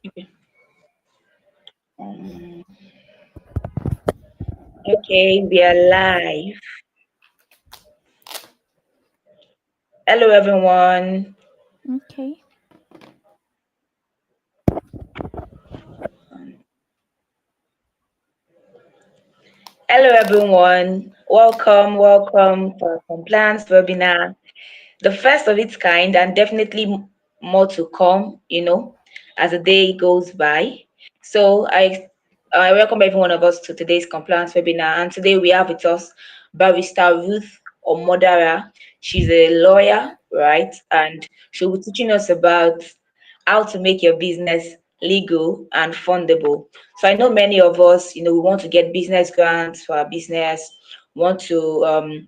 Okay. Okay, we are live. Hello, everyone. Okay. Hello, everyone. Welcome for our compliance webinar, the first of its kind, and definitely more to come. As the day goes by. So I welcome every one of us to today's compliance webinar, and today we have with us Barrister Ruth Omodara. She's a lawyer, right? And she'll be teaching us about how to make your business legal and fundable. So I know many of us, we want to get business grants for our business, want to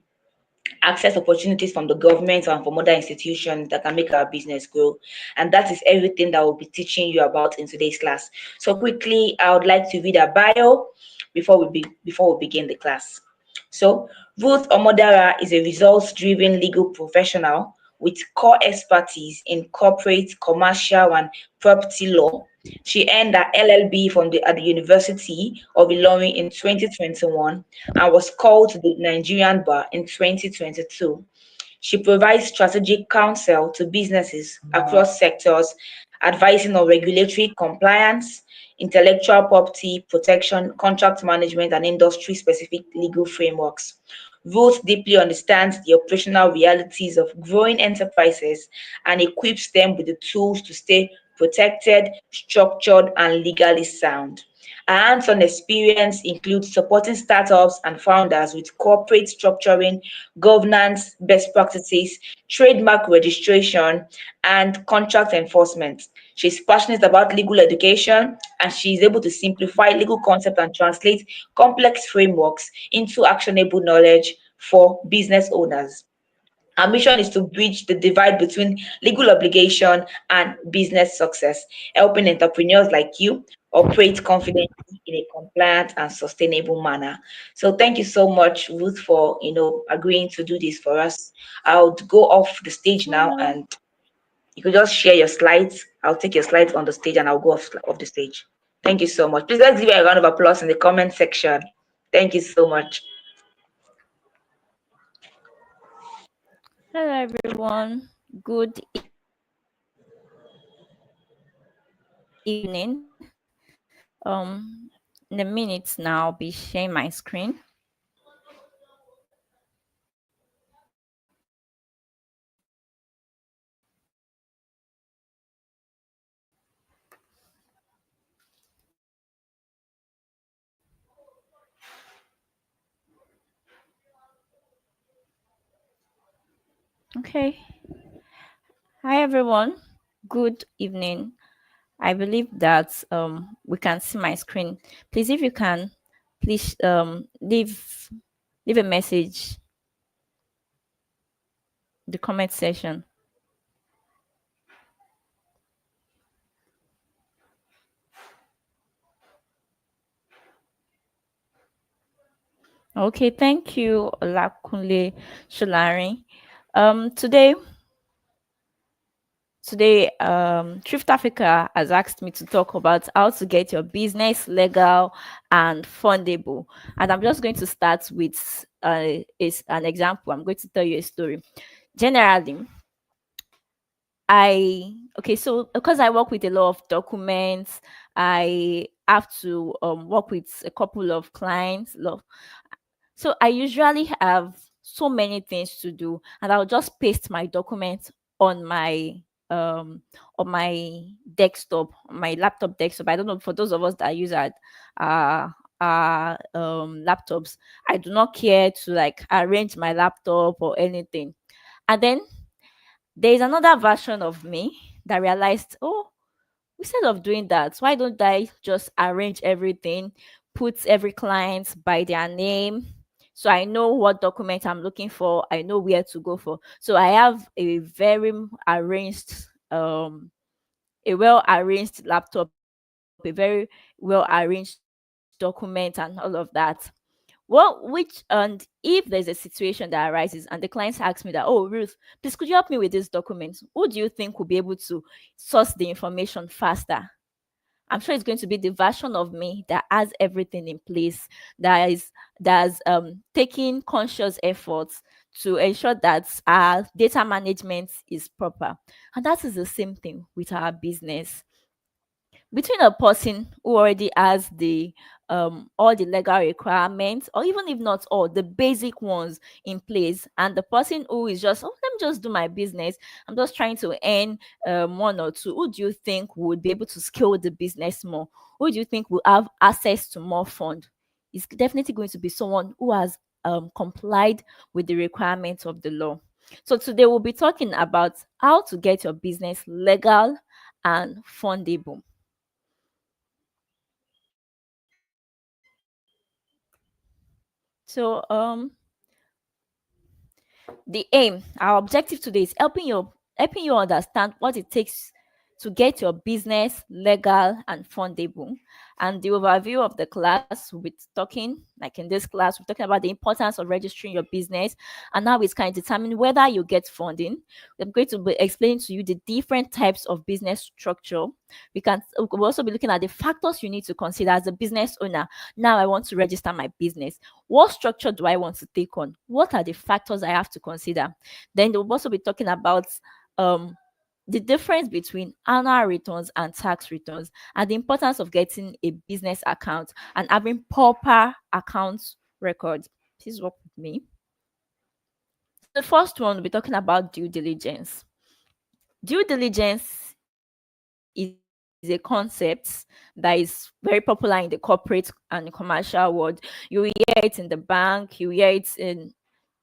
access opportunities from the government and from other institutions that can make our business grow. And that is everything that we'll be teaching you about in today's class. So quickly, I would like to read a bio before we begin the class. So Ruth Omodara is a results-driven legal professional with core expertise in corporate, commercial, and property law. She earned her LLB at the University of Ilorin in 2021 and was called to the Nigerian bar in 2022. She provides strategic counsel to businesses across sectors, advising on regulatory compliance, intellectual property protection, contract management, and industry specific legal frameworks. Ruth deeply understands the operational realities of growing enterprises and equips them with the tools to stay protected, structured, and legally sound. Her hands-on experience includes supporting startups and founders with corporate structuring, governance, best practices, trademark registration, and contract enforcement. She's passionate about legal education and she is able to simplify legal concepts and translate complex frameworks into actionable knowledge for business owners. Our mission is to bridge the divide between legal obligation and business success, helping entrepreneurs like you operate confidently in a compliant and sustainable manner. So thank you so much, Ruth, for agreeing to do this for us. I'll go off the stage now, Hello. and you could just share your slides. I'll take your slides on the stage, and I'll go off the stage. Thank you so much. Please let's give you a round of applause in the comment section. Thank you so much. Hello, everyone. Good evening. In a minute now, I'll be sharing my screen. Okay. Hi, everyone. Good evening. I believe that we can see my screen. Please, if you can, please leave a message in the comment section. Okay, thank you, Olakunle Sholari. Today, Thrift Africa has asked me to talk about how to get your business legal and fundable. And I'm just going to start with an example. I'm going to tell you a story. Generally, so because I work with a lot of documents, I have to work with a couple of clients. So I usually have so many things to do, and I'll just paste my documents on my um on my desktop, on my laptop desktop. I don't know, for those of us that use uh laptops, I do not care to like arrange my laptop or anything. And then there's another version of me that realized, oh, instead of doing that, why don't I just arrange everything, put every client by their name, so I know what document I'm looking for, I know where to go for. So I have a very arranged, a well arranged laptop, a very well arranged document, and all of that. And if there's a situation that arises and the clients ask me that, oh, Ruth, please could you help me with this document? Who do you think will be able to source the information faster? I'm sure it's going to be the version of me that has everything in place, that's taking conscious efforts to ensure that our data management is proper. And that is the same thing with our business. Between a person who already has the all the legal requirements, or even if not all the basic ones in place, and the person who is just, oh, let me just do my business, I'm just trying to earn one or two, who do you think would be able to scale the business more? Who do you think will have access to more fund? It's definitely going to be someone who has complied with the requirements of the law. So today we'll be talking about how to get your business legal and fundable. So the aim, our objective today is helping you understand what it takes to get your business legal and fundable. And the overview of the class, we'll be talking, like in this class, we're talking about the importance of registering your business and how it can determine whether you get funding. I'm going to be explaining to you the different types of business structure. We'll also be looking at the factors you need to consider as a business owner. Now I want to register my business. What structure do I want to take on? What are the factors I have to consider? Then we'll also be talking about um, the difference between annual returns and tax returns, and the importance of getting a business account and having proper account records. Please work with me. So the first one, we'll be talking about due diligence. Due diligence is a concept that is very popular in the corporate and commercial world. You hear it in the bank, you hear it in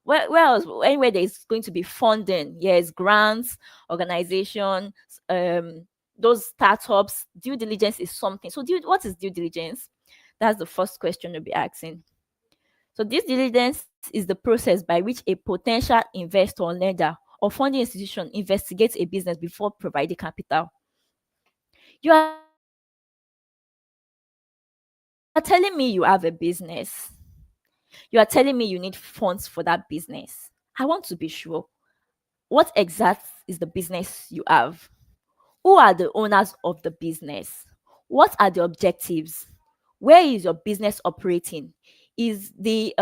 where else? Anywhere there is going to be funding, yes, grants, organizations, those startups. Due diligence is something. So, what is due diligence? That's the first question you'll be asking. So, due diligence is the process by which a potential investor or lender or funding institution investigates a business before providing capital. You are telling me you have a business. You are telling me you need funds for that business. I want to be sure, what exact is the business you have? Who are the owners of the business? What are the objectives? Where is your business operating? Is the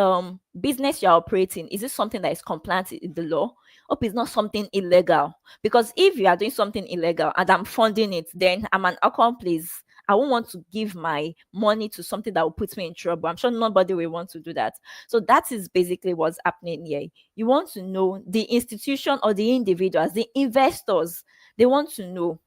business you're operating, is it something that is compliant in the law? Hope it's not something illegal. Because if you are doing something illegal and I'm funding it, then I'm an accomplice. I won't want to give my money to something that will put me in trouble. I'm sure nobody will want to do that. So that is basically what's happening here. You want to know the institution or the individuals, the investors, they want to know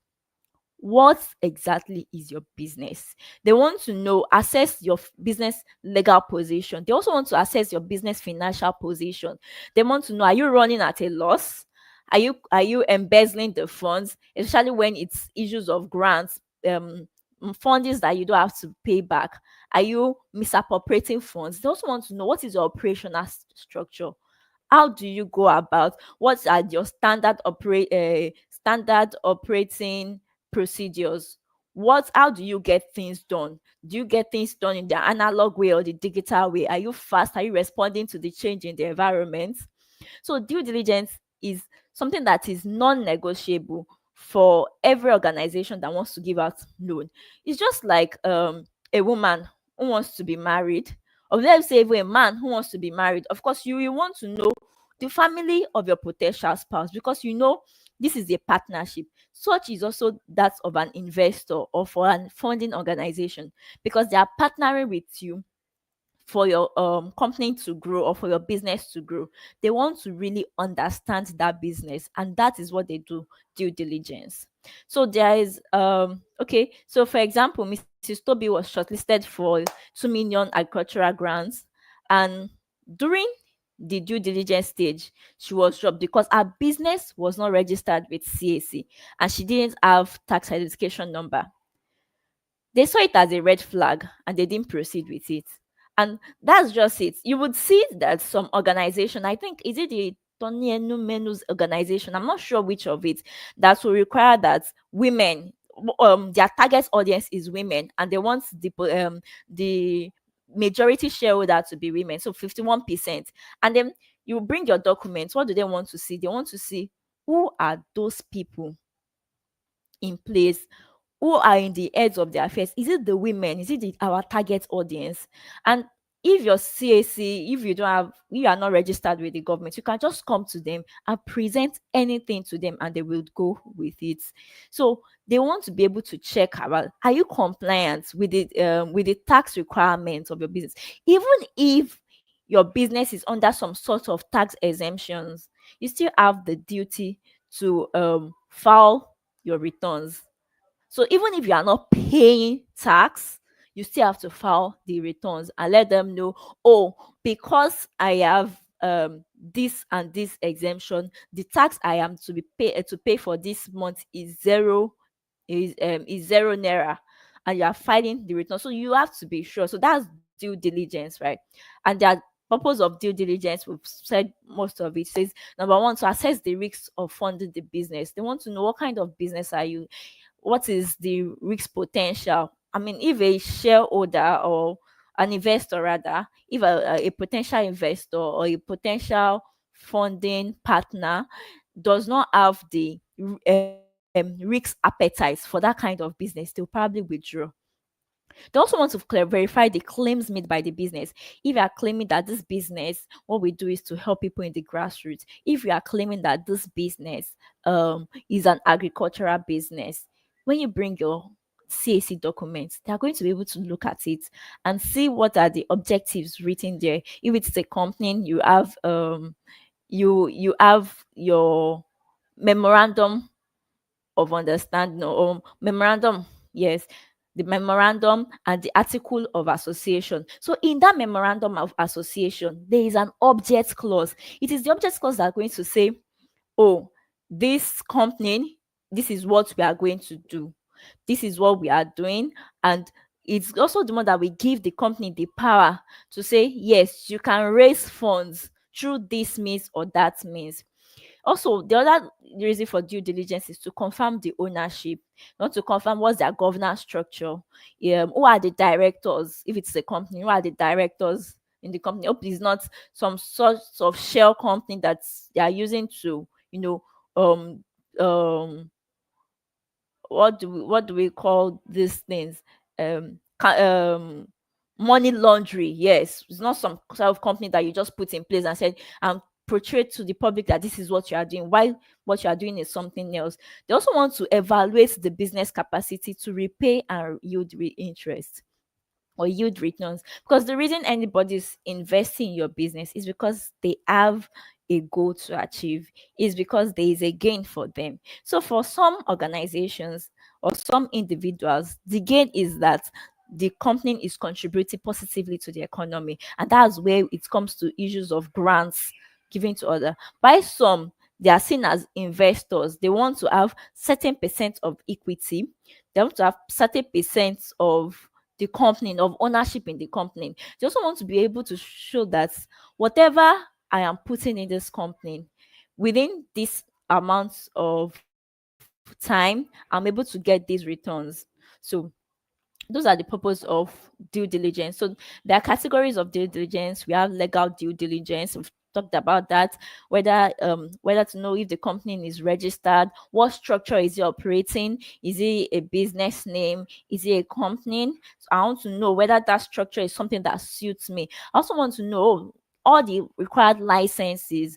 what exactly is your business. They want to know, assess your business legal position. They also want to assess your business financial position. They want to know, are you running at a loss? Are you embezzling the funds, especially when it's issues of grants, fundings that you don't have to pay back? Are you misappropriating funds? They also want to know, what is your operational structure? How do you go about, what are your standard operating procedures? How do you get things done? Do you get things done in the analog way or the digital way? Are you fast? Are you responding to the change in the environment? So due diligence is something that is non-negotiable for every organization that wants to give out loan. It's just like a woman who wants to be married, or let's say even a man who wants to be married. Of course, you will want to know the family of your potential spouse, because you know this is a partnership. Such is also that of an investor or for an funding organization, because they are partnering with you for your company to grow or for your business to grow. They want to really understand that business, and that is what they do, due diligence. So there is okay, so for example, Mrs. Toby was shortlisted for 2 million agricultural grants, and during the due diligence stage, she was dropped because her business was not registered with CAC and she didn't have tax identification number. They saw it as a red flag and they didn't proceed with it. And that's just it. You would see that some organization, I think, is it the Tony Menu's organization? I'm not sure which of it, that will require that women, their target audience is women, and they want the majority shareholder to be women, so 51%. And then you bring your documents. What do they want to see? They want to see, who are those people in place? who are in the heads of the affairs? Is it the women? Is it our target audience? And if your CAC, if you are not registered with the government, you can just come to them and present anything to them and they will go with it. So they want to be able to check about, are you compliant with the tax requirements of your business? Even if your business is under some sort of tax exemptions, you still have the duty to file your returns. So even if you are not paying tax, you still have to file the returns and let them know, oh, because I have this and this exemption, the tax I am to pay for this month is is 0 naira, and you are filing the return. So you have to be sure. So that's due diligence, right? And the purpose of due diligence, we've said most of it, says number one, to assess the risks of funding the business. They want to know, what kind of business are you? What is the risk potential? I mean, if a shareholder or an investor, rather, if a potential investor or a potential funding partner does not have the risk appetite for that kind of business, they'll probably withdraw. They also want to verify the claims made by the business. If you are claiming that this business, what we do is to help people in the grassroots. If you are claiming that this business is an agricultural business, when you bring your CAC documents, they are going to be able to look at it and see what are the objectives written there. If it's a company, you have your memorandum of understanding, or memorandum, yes, the memorandum and the article of association. So in that memorandum of association, there is an object clause. It is the object clause that are going to say, oh, this company, this is what we are going to do, this is what we are doing. And it's also the one that we give the company the power to say, yes, you can raise funds through this means or that means. Also, the other reason for due diligence is to confirm the ownership, not to confirm what's their governance structure. Who are the directors? If it's a company, who are the directors in the company? Hope it's not some sort of shell company that they are using to, um, um, what do we call these things? Um, Money laundry. Yes, it's not some sort of company that you just put in place and said and portray to the public that this is what you are doing, while what you are doing is something else. They also want to evaluate the business capacity to repay and yield interest or yield returns, because the reason anybody's investing in your business is because they have a goal to achieve, is because there is a gain for them. So for some organizations or some individuals, the gain is that the company is contributing positively to the economy, and that's where it comes to issues of grants given to other. By some, they are seen as investors. They want to have certain percent of equity, they want to have certain percent of the company, of ownership in the company. They also want to be able to show that whatever I am putting in this company, within this amount of time, I'm able to get these returns. So those are the purpose of due diligence. So there are categories of due diligence. We have legal due diligence. We've talked about that. Whether to know if the company is registered, what structure is it operating, is it a business name, is it a company? So I want to know whether that structure is something that suits me. I also want to know all the required licenses.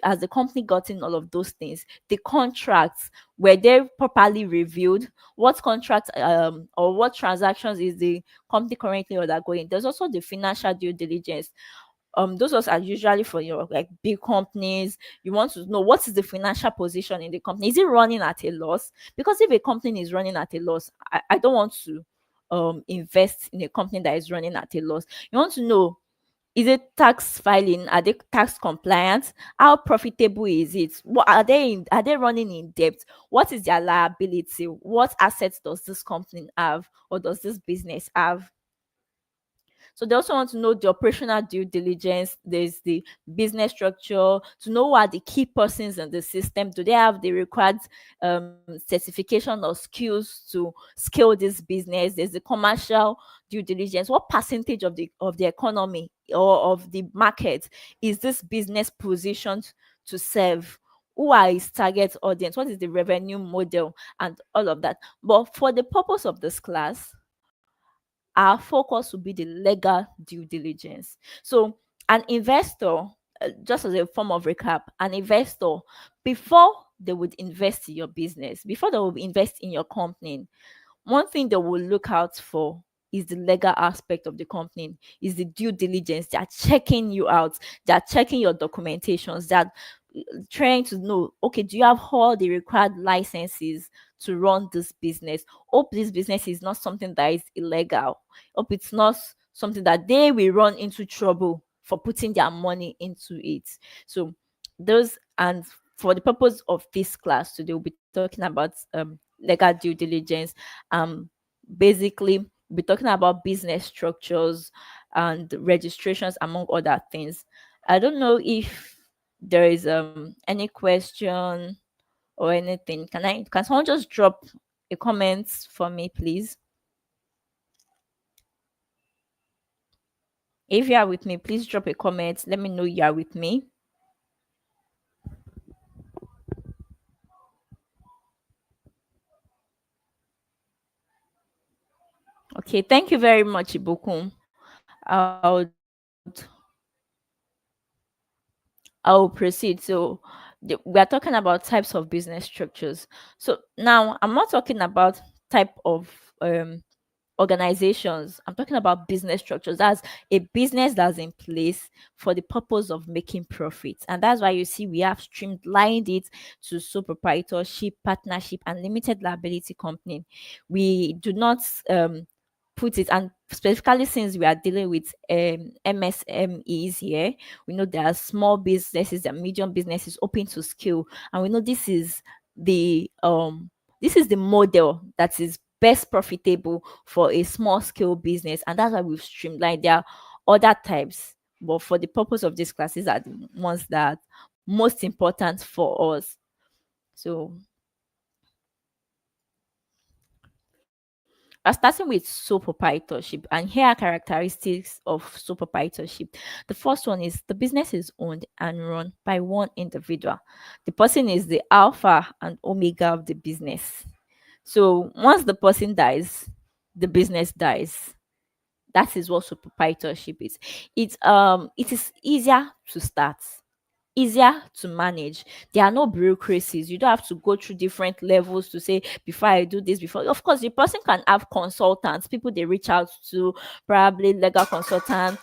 Has the company gotten all of those things? The contracts, were they properly reviewed? What contract or what transactions is the company currently undergoing? There's also the financial due diligence. Those ones are usually for your like big companies. You want to know what is the financial position in the company. Is it running at a loss? Because if a company is running at a loss, I don't want to invest in a company that is running at a loss. You want to know, is it tax filing? Are they tax compliant? How profitable is it? What are they running in debt? What is their liability? What assets does this company have, or does this business have? So they also want to know the operational due diligence. There's the business structure, to know what are the key persons in the system. Do they have the required certification or skills to scale this business? There's the commercial due diligence. What percentage of the economy or of the market is this business positioned to serve? who are his target audience, what is the revenue model, and all of that. But for the purpose of this class, our focus will be the legal due diligence. So, an investor, just as a form of recap, an investor, before they would invest in your business, before they will invest in your company, one thing they will look out for is the legal aspect of the company, is the due diligence. They are checking you out, they are checking your documentations, they're trying to know, okay, do you have all the required licenses to run this business? Hope this business is not something that is illegal. Hope it's not something that they will run into trouble for putting their money into it. So those, and for the purpose of this class today, we'll be talking about legal due diligence. Basically, we'll be talking about business structures and registrations, among other things. I don't know if there is any question or anything. Can someone just drop a comment for me, please? If you are with me, please drop a comment. Let me know you are with me. Okay, thank you very much, Ibukun. I'll proceed. So we are talking about types of business structures. So now I'm not talking about type of organizations. I'm talking about business structures. That's a business that's in place for the purpose of making profits. And that's why you see we have streamlined it to sole proprietorship, partnership, and limited liability company. We do not put it, and specifically since we are dealing with MSMEs here, we know there are small businesses and medium businesses open to scale, and we know this is the model that is best profitable for a small scale business, and that's why we've streamlined. There are other types, but for the purpose of this class, these are the ones that most important for us. So starting with sole proprietorship, and here are characteristics of sole proprietorship. The first one is the business is owned and run by one individual. The person is the alpha and omega of the business. So once the person dies, the business dies. That is what sole proprietorship is. It is easier to start, easier to manage. There are no bureaucracies. You don't have to go through different levels to say, before I do this, before, of course, the person can have consultants, people they reach out to, probably legal consultants,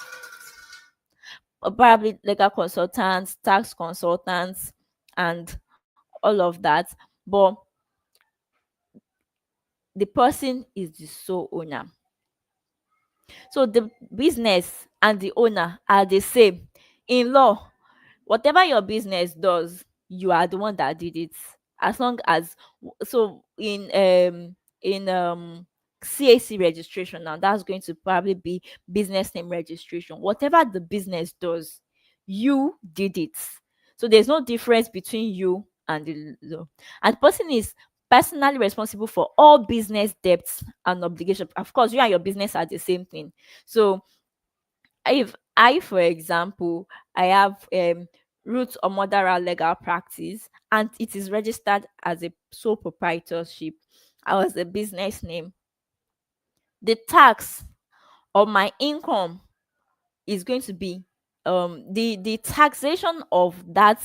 tax consultants, and all of that. But the person is the sole owner. So the business and the owner are the same. In law, whatever your business does, you are the one that did it. As long as, so in CAC registration, now that's going to probably be business name registration. Whatever the business does, you did it. So there's no difference between you and the law. And the person is personally responsible for all business debts and obligations. Of course, you and your business are the same thing. So if I, for example, I have root or mother legal practice, and it is registered as a sole proprietorship, I was a business name, the tax on my income is going to be the taxation of that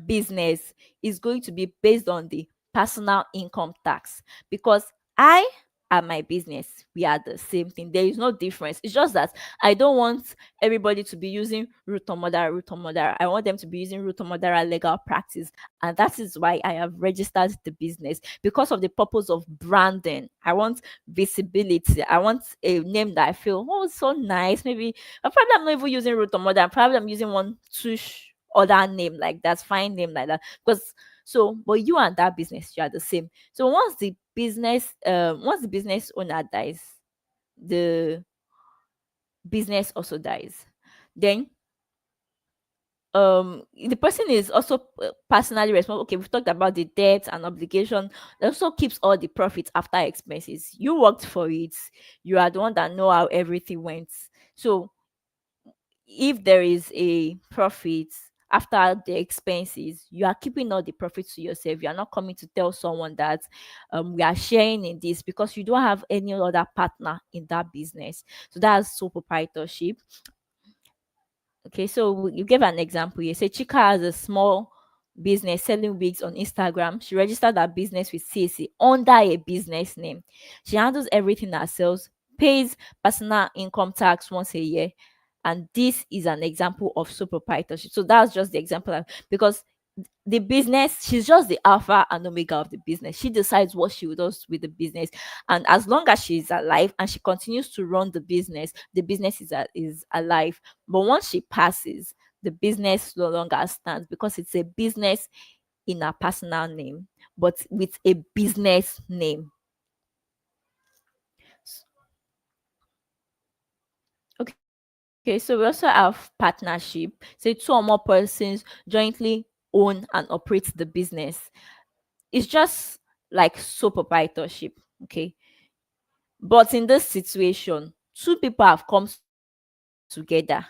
business is going to be based on the personal income tax, because I and my business, we are the same thing. There is no difference. It's just that I don't want everybody to be using root or mother. I want them to be using root or mother legal practice, and that is why I have registered the business, because of the purpose of branding. I want visibility. I want a name that I feel, oh, so nice. Maybe probably I'm not even using root or mother. Probably I'm using one tush other name like that, fine name like that. Because so, but you and that business, you are the same. So once the business owner dies, the business also dies. Then the person is also personally responsible. Okay, we've talked about the debt and obligation. It also keeps all the profits after expenses. You worked for it. You are the one that know how everything went. So if there is a profit after the expenses, you are keeping all the profit to yourself. You are not coming to tell someone that we are sharing in this, because you don't have any other partner in that business. So that's sole proprietorship. Okay, so you gave an example. You say Chika has a small business selling wigs on Instagram. She registered that business with CAC under a business name. She handles everything herself, pays personal income tax once a year. And this is an example of sole proprietorship. So that's just the example because the business, she's just the alpha and omega of the business. She decides what she does with the business, and as long as she's alive and she continues to run the business is alive. But once she passes, the business no longer stands, because it's a business in her personal name, but with a business name. Okay, so we also have partnership. Say two or more persons jointly own and operate the business. It's just like sole proprietorship. Okay, but in this situation, two people have come together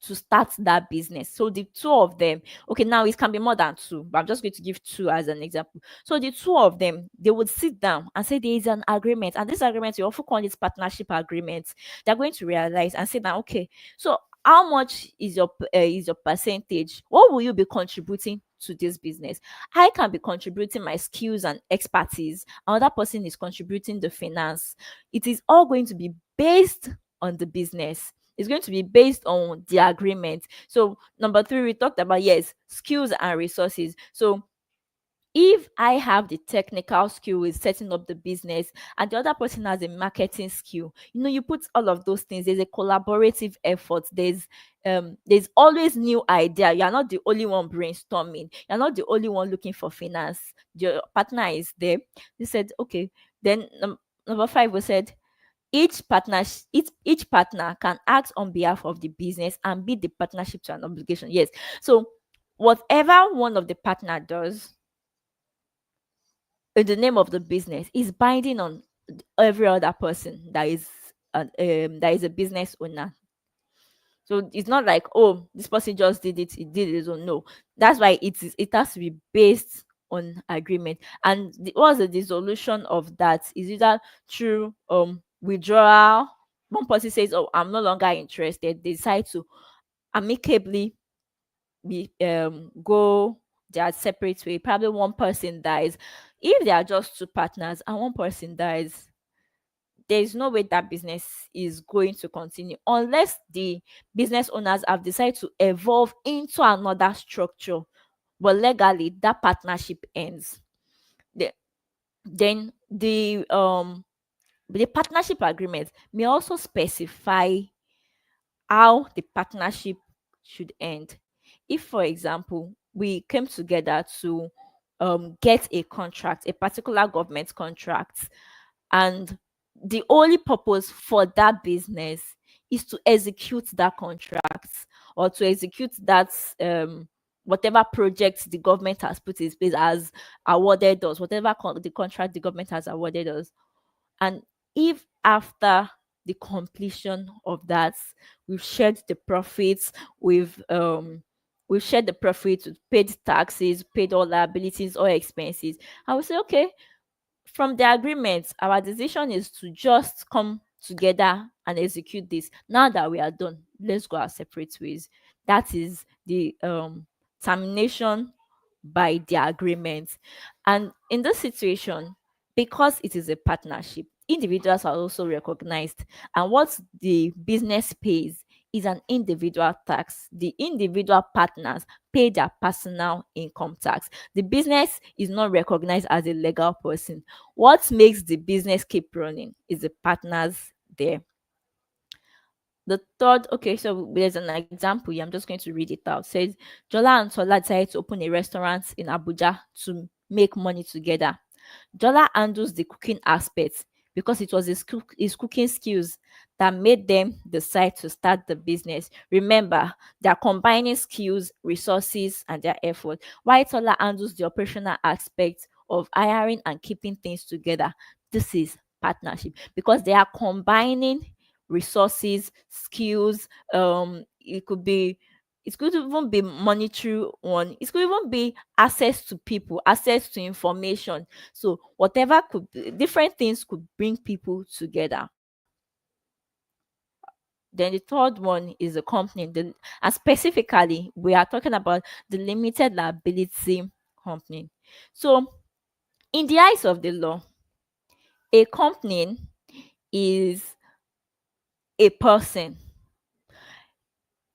to start that business. So the two of them, okay, now it can be more than two, but I'm just going to give two as an example. So the two of them, they would sit down and say there is an agreement, and this agreement, we often call it partnership agreement. They're going to realize and say that, okay, so how much is your percentage? What will you be contributing to this business? I can be contributing my skills and expertise. Another person is contributing the finance. It is all going to be based on the business. It's going to be based on the agreement. So number three, we talked about, yes, skills and resources. So if I have the technical skill with setting up the business and the other person has a marketing skill, you put all of those things. There's a collaborative effort. There's always new idea. You're not the only one brainstorming. You're not the only one looking for finance. Your partner is there. They said, okay. Then number five, we said each partner can act on behalf of the business and bid the partnership to an obligation. Yes. So whatever one of the partner does in the name of the business is binding on every other person that is a business owner. So it's not like, oh, this person just did it, it did it. So no, that's why it has to be based on agreement. And what's the dissolution of that is either through withdrawal. One person says, oh, I'm no longer interested. They decide to amicably go their separate way. Probably one person dies. If there are just two partners and one person dies, there's no way that business is going to continue unless the business owners have decided to evolve into another structure. But legally, that partnership ends. The- Then the partnership agreement may also specify how the partnership should end. If, for example, we came together to get a contract, a particular government contract, and the only purpose for that business is to execute that contract or to execute that whatever project the government has put in place, has awarded us, whatever the contract the government has awarded us. And if after the completion of that, we've shared the profits, we've shared the profits, we've paid taxes, paid all liabilities, all expenses, I will say, okay, from the agreement, our decision is to just come together and execute this. Now that we are done, let's go our separate ways. That is the termination by the agreement. And in this situation, because it is a partnership, individuals are also recognized. And what the business pays is an individual tax. The individual partners pay their personal income tax. The business is not recognized as a legal person. What makes the business keep running is the partners there. The third, okay, so there's an example here. I'm just going to read it out. It says Jola and Tola decided to open a restaurant in Abuja to make money together. Jola handles the cooking aspect because it was his cooking skills that made them decide to start the business. Remember, they're combining skills, resources, and their effort. While Tola handles the operational aspect of hiring and keeping things together. This is partnership because they are combining resources, skills. It could be It could even be monetary one. It could even be access to people, access to information. So whatever could be, different things could bring people together. Then the third one is a company. And specifically, we are talking about the limited liability company. So in the eyes of the law, a company is a person.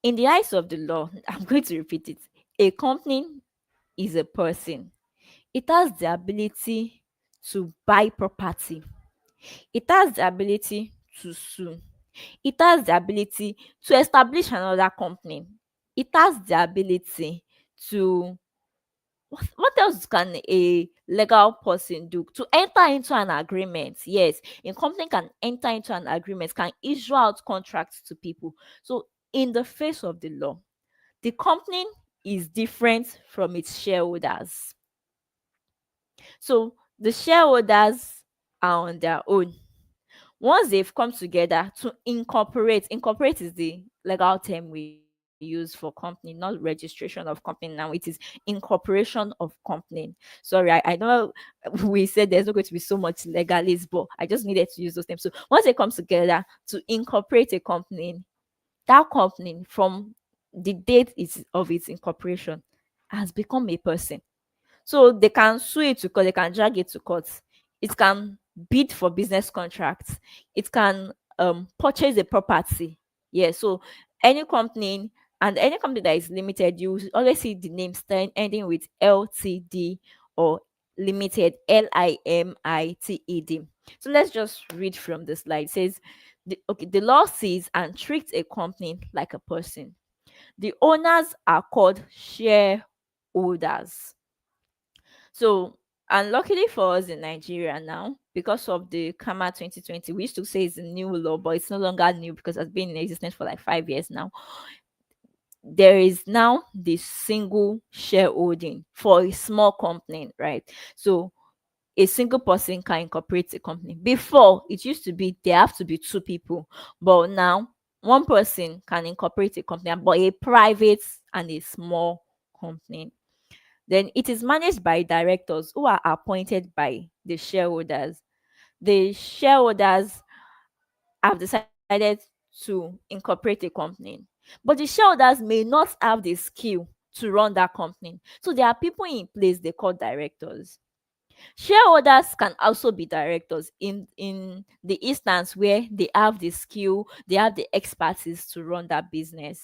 In the eyes of the law, I'm going to repeat it. A company is a person. It has the ability to buy property. It has the ability to sue. It has the ability to establish another company. It has the ability to, what else can a legal person do? To enter into an agreement. Yes, a company can enter into an agreement, can issue out contracts to people. So in the face of the law, the company is different from its shareholders. So the shareholders are on their own. Once they've come together to incorporate is the legal term we use for company, not registration of company now. It is incorporation of company. Sorry, I know we said there's not going to be so much legalese, but I just needed to use those terms. So once they come together to incorporate a company, that company from the date of its incorporation has become a person. So they can sue it to court, they can drag it to court. It can bid for business contracts. It can purchase a property. Yeah, so any company any company that is limited, you always see the name ending with LTD or limited, Limited. So let's just read from the slide. It says, the law sees and treats a company like a person. The owners are called shareholders. So, and luckily for us in Nigeria now, because of the Kama 2020, we used to say it's a new law, but it's no longer new because it's been in existence for like 5 years now. There is now the single shareholding for a small company, right? So, a single person can incorporate a company. Before, it used to be there have to be two people, but now one person can incorporate a company, but a private and a small company. Then it is managed by directors who are appointed by the shareholders. The shareholders have decided to incorporate a company, but the shareholders may not have the skill to run that company. So there are people in place they call directors. Shareholders can also be directors in the instance where they have the skill, they have the expertise to run that business.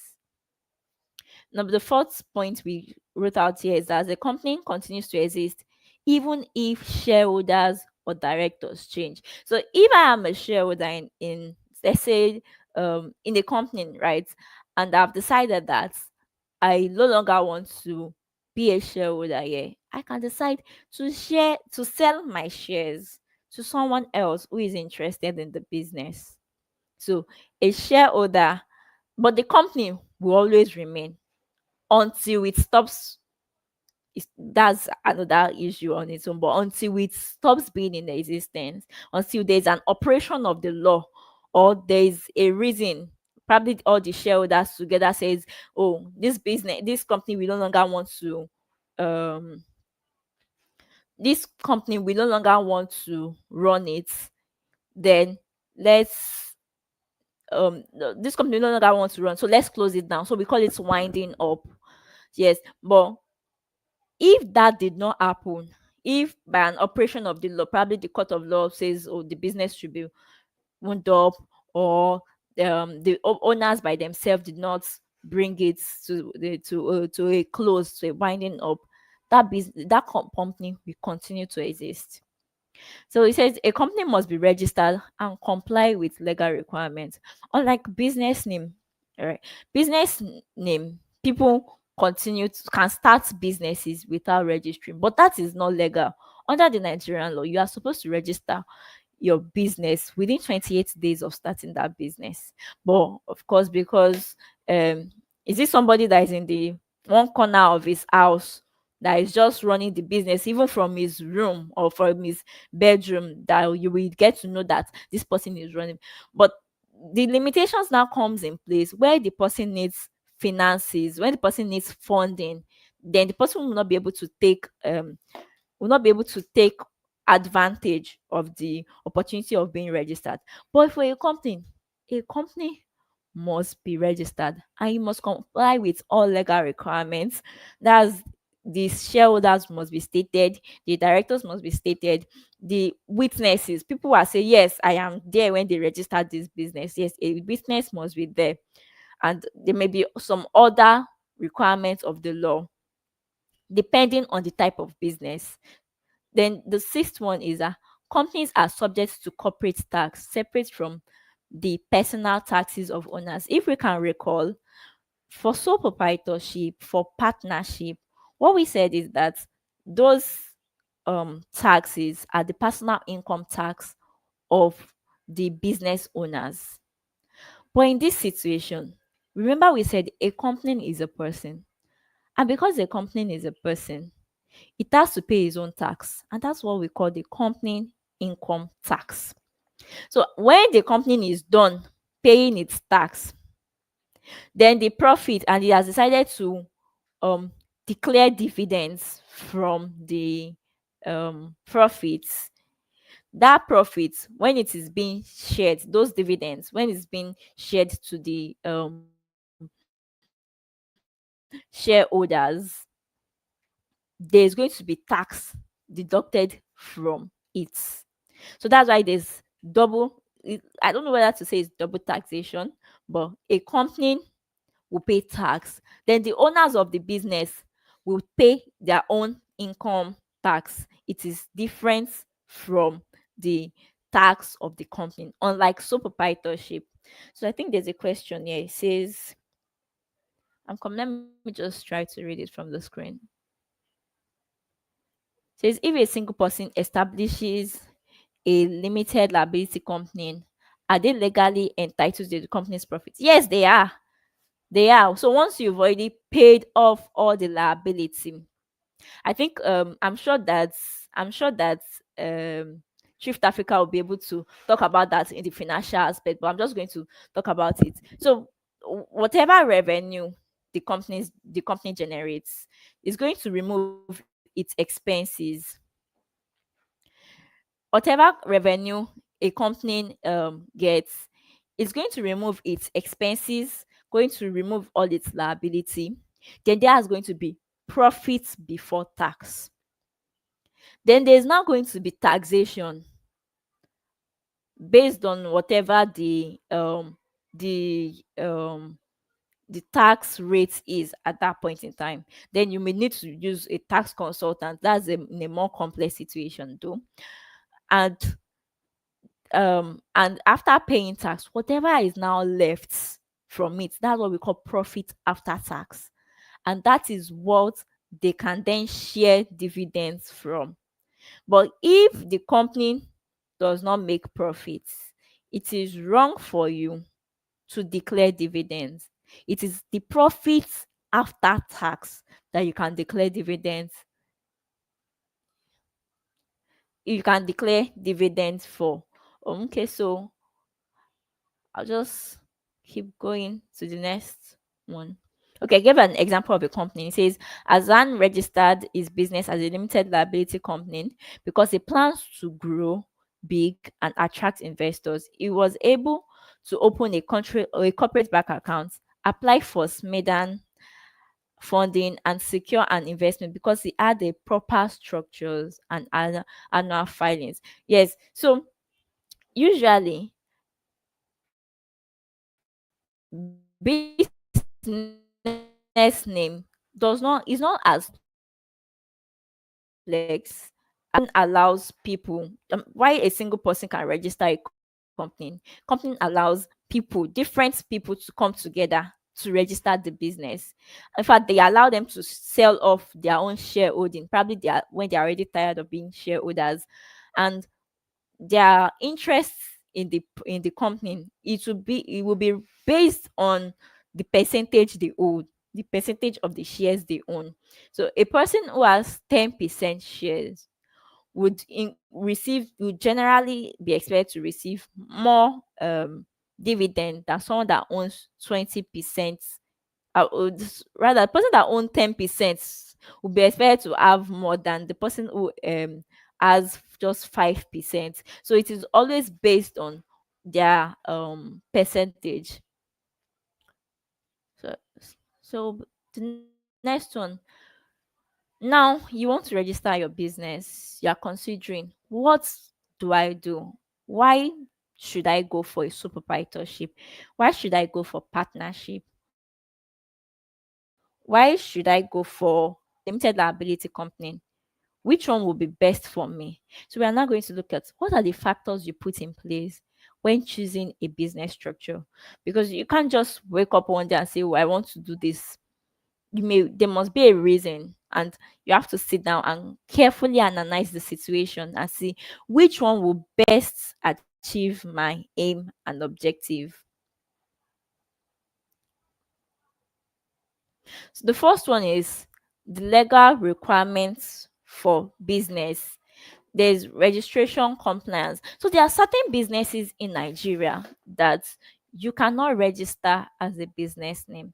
Now, the fourth point we wrote out here is that the company continues to exist even if shareholders or directors change. So, if I am a shareholder in let's say, in a company, right, and I've decided that I no longer want to be a shareholder here, I can decide to sell my shares to someone else who is interested in the business. So, a shareholder, but the company will always remain until it stops. That's another issue on its own, but until it stops being in existence, until there's an operation of the law or there's a reason, probably all the shareholders together says, oh, this company we no longer want to um this company we no longer want to run it, then let's this company no longer wants to run, so let's close it down. So we call it winding up. Yes, but if that did not happen, if by an operation of the law, probably the court of law says, oh, the business should be wound up, or the owners by themselves did not bring it to a close, to a winding up, that company will continue to exist. So it says a company must be registered and comply with legal requirements. Unlike business name, right? Name, people can start businesses without registering, but that is not legal. Under the Nigerian law, you are supposed to register your business within 28 days of starting that business. But of course, because is it somebody that is in the one corner of his house that is just running the business, even from his room or from his bedroom, that you will get to know that this person is running. But the limitations now comes in place where the person needs finances, when the person needs funding, then the person will not be able to take advantage of the opportunity of being registered. But for a company must be registered and you must comply with all legal requirements. That's the shareholders must be stated, the directors must be stated, the witnesses, people who are say, yes, I am there when they registered this business. Yes, a witness must be there. And there may be some other requirements of the law depending on the type of business. Then the sixth one is that companies are subject to corporate tax separate from the personal taxes of owners. If we can recall, for sole proprietorship, for partnership, what we said is that those taxes are the personal income tax of the business owners. But in this situation, remember we said a company is a person. And because a company is a person, it has to pay its own tax. And that's what we call the company income tax. So when the company is done paying its tax, then the profit, and it has decided to um declare dividends from the profits, that profit, when it is being shared, those dividends, when it's being shared to the shareholders, there's going to be tax deducted from it. So that's why there's I don't know whether to say it's double taxation, but a company will pay tax. Then the owners of the business will pay their own income tax. It is different from the tax of the company, unlike sole proprietorship. So I think there's a question here. It says, I'm coming, let me just try to read it from the screen. It says, if a single person establishes a limited liability company, are they legally entitled to the company's profits? Yes, they are. They are. So once you've already paid off all the liability, I think I'm sure that um Shift Africa will be able to talk about that in the financial aspect, but I'm just going to talk about it. So whatever revenue the company generates is going to remove its expenses. Whatever revenue a company gets is going to remove its expenses, going to remove all its liability. Then there is going to be profits before tax. Then there's now going to be taxation based on whatever the um the tax rate is at that point in time. Then you may need to use a tax consultant. That's in a more complex situation though. And and after paying tax, whatever is now left from it, that's what we call profit after tax. And that is what they can then share dividends from. But if the company does not make profits, it is wrong for you to declare dividends. It is the profits after tax that you can declare dividends. You can declare dividends for. Okay, so I'll just keep going to the next one. Okay, I gave an example of a company. It says Azan registered his business as a limited liability company because it plans to grow big and attract investors. He was able to open a country or a corporate bank account, apply for SMEDAN funding, and secure an investment because he had a proper structures and annual filings. Yes, so usually business name is not as complex as allows people why a single person can register a company. Company allows different people to come together to register the business. In fact, they allow them to sell off their own shareholding, probably when they are already tired of being shareholders, and their interests in the company, it will be based on the percentage they own, the percentage of the shares they own. So a person who has 10% shares would generally be expected to receive more dividend than someone that owns 20% rather, the person that owns 10% will be expected to have more than the person who has just 5%. So it is always based on their percentage. So the next one, now you want to register your business, you're considering, what do I do? Why should I go for a sole proprietorship? Why should I go for partnership? Why should I go for limited liability company? Which one will be best for me? So we are now going to look at what are the factors you put in place when choosing a business structure. Because you can't just wake up one day and say, "Oh, I want to do this." There must be a reason, and you have to sit down and carefully analyze the situation and see which one will best achieve my aim and objective. So the first one is the legal requirements for business. There's registration compliance. So there are certain businesses in Nigeria that you cannot register as a business name.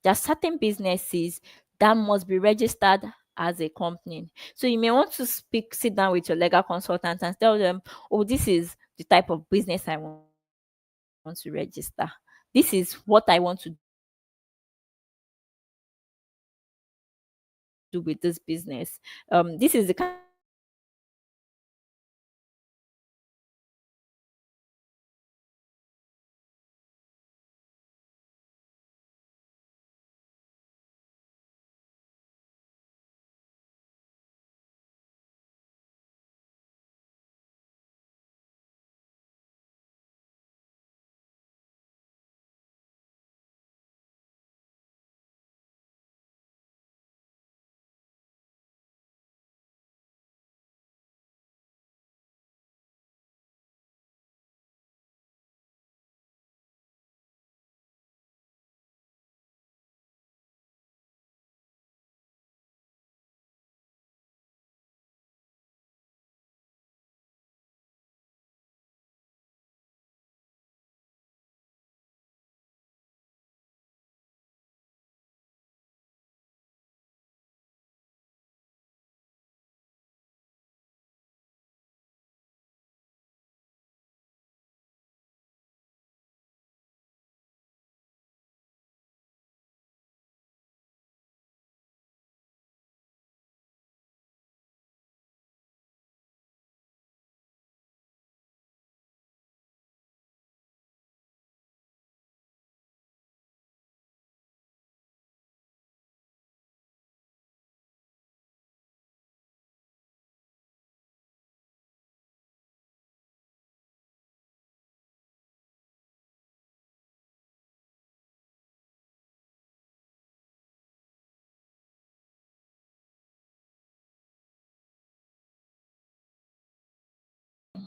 There are certain businesses that must be registered as a company. So you may want to sit down with your legal consultant and tell them, oh, this is the type of business I want to register. This is what I want to do with this business. This is the kind of services I want to provide. This is the kind of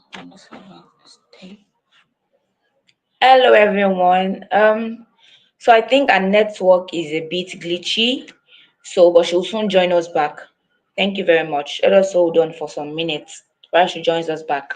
business I want to register. Hello, everyone. So I think our network is a bit glitchy, so but she'll soon join us back. Thank you very much. Let us hold on for some minutes while she joins us back.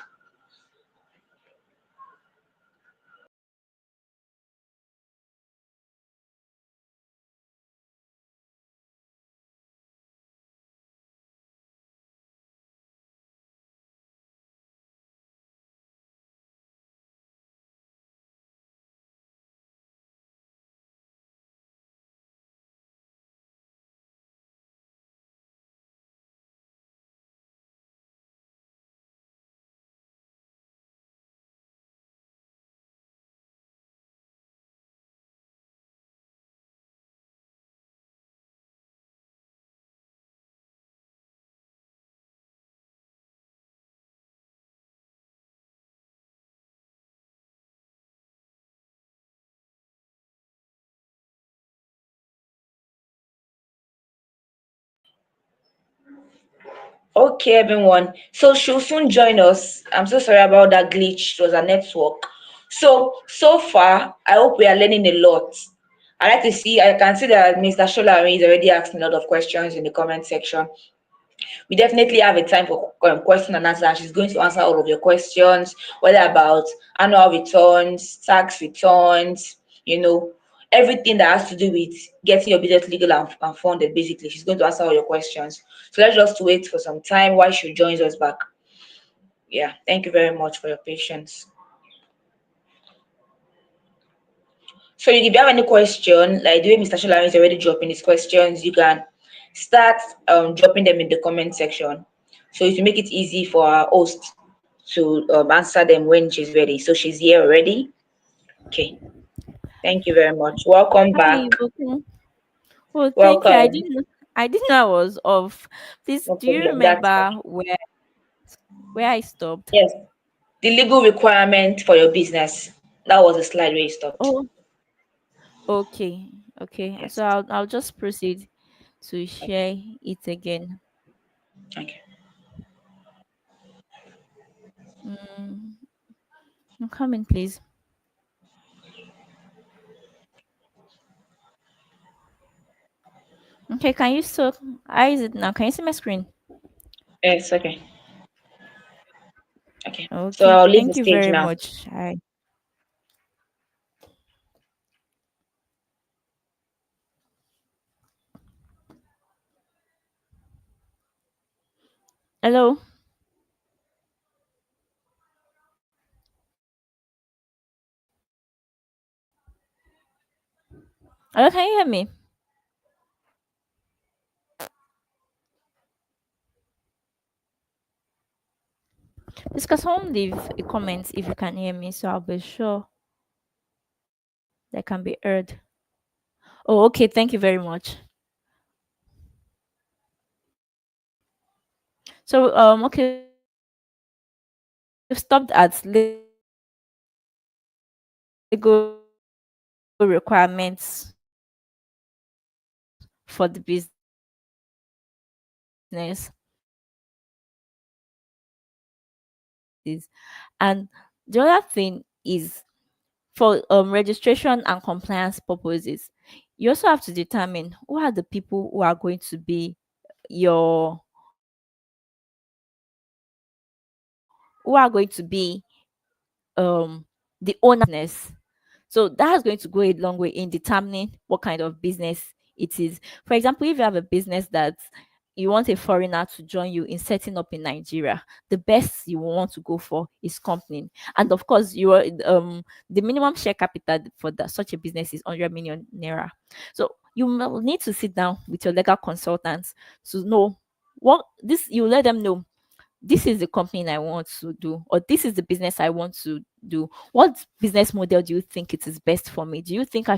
Okay, everyone. So she'll soon join us. I'm so sorry about that glitch. It was a network. So far, I hope we are learning a lot. I can see that Mr. Sholari is already asking a lot of questions in the comment section. We definitely have a time for question and answer. And she's going to answer all of your questions, whether about annual returns, tax returns, you know, everything that has to do with getting your business legal and funded. Basically, she's going to answer all your questions. So let's just wait for some time while she joins us back. Yeah, thank you very much for your patience. So if you have any question, like the way Mr. Shalami is already dropping his questions, you can start dropping them in the comment section. So it will make it easy for our host to answer them when she's ready. So she's here already. Okay. Thank you very much. Welcome Hi, back. welcome. Oh, thank you. Welcome. I didn't know I was off. Please, No do you problem. That's remember fine. where I stopped? Yes. The legal requirement for your business. That was the slide where you stopped. Oh, okay. Okay. Yes. So I'll just proceed to Okay. share it again. Okay. Mm, I'm coming, please. Okay, can you still how is it now? Can you see my screen? Yes. Okay. Okay. So Okay, I'll leave the thank you stage very now. much. Hello? Hello, can you hear me? Please can someone leave a comment if you can hear me so I'll be sure that can be heard. Oh, okay, thank you very much. So okay, we've stopped at legal requirements for the business. And the other thing is, for registration and compliance purposes, you also have to determine who are the people who are going to be your who are going to be the owners of the business. So that's going to go a long way in determining what kind of business it is. For example, if you have a business that you want a foreigner to join you in setting up in Nigeria, the best you will want to go for is company. And of course, the minimum share capital for such a business is 100 million naira. So you will need to sit down with your legal consultants to know what this. You let them know this is the company I want to do, or this is the business I want to do. What business model do you think it is best for me? For do you think I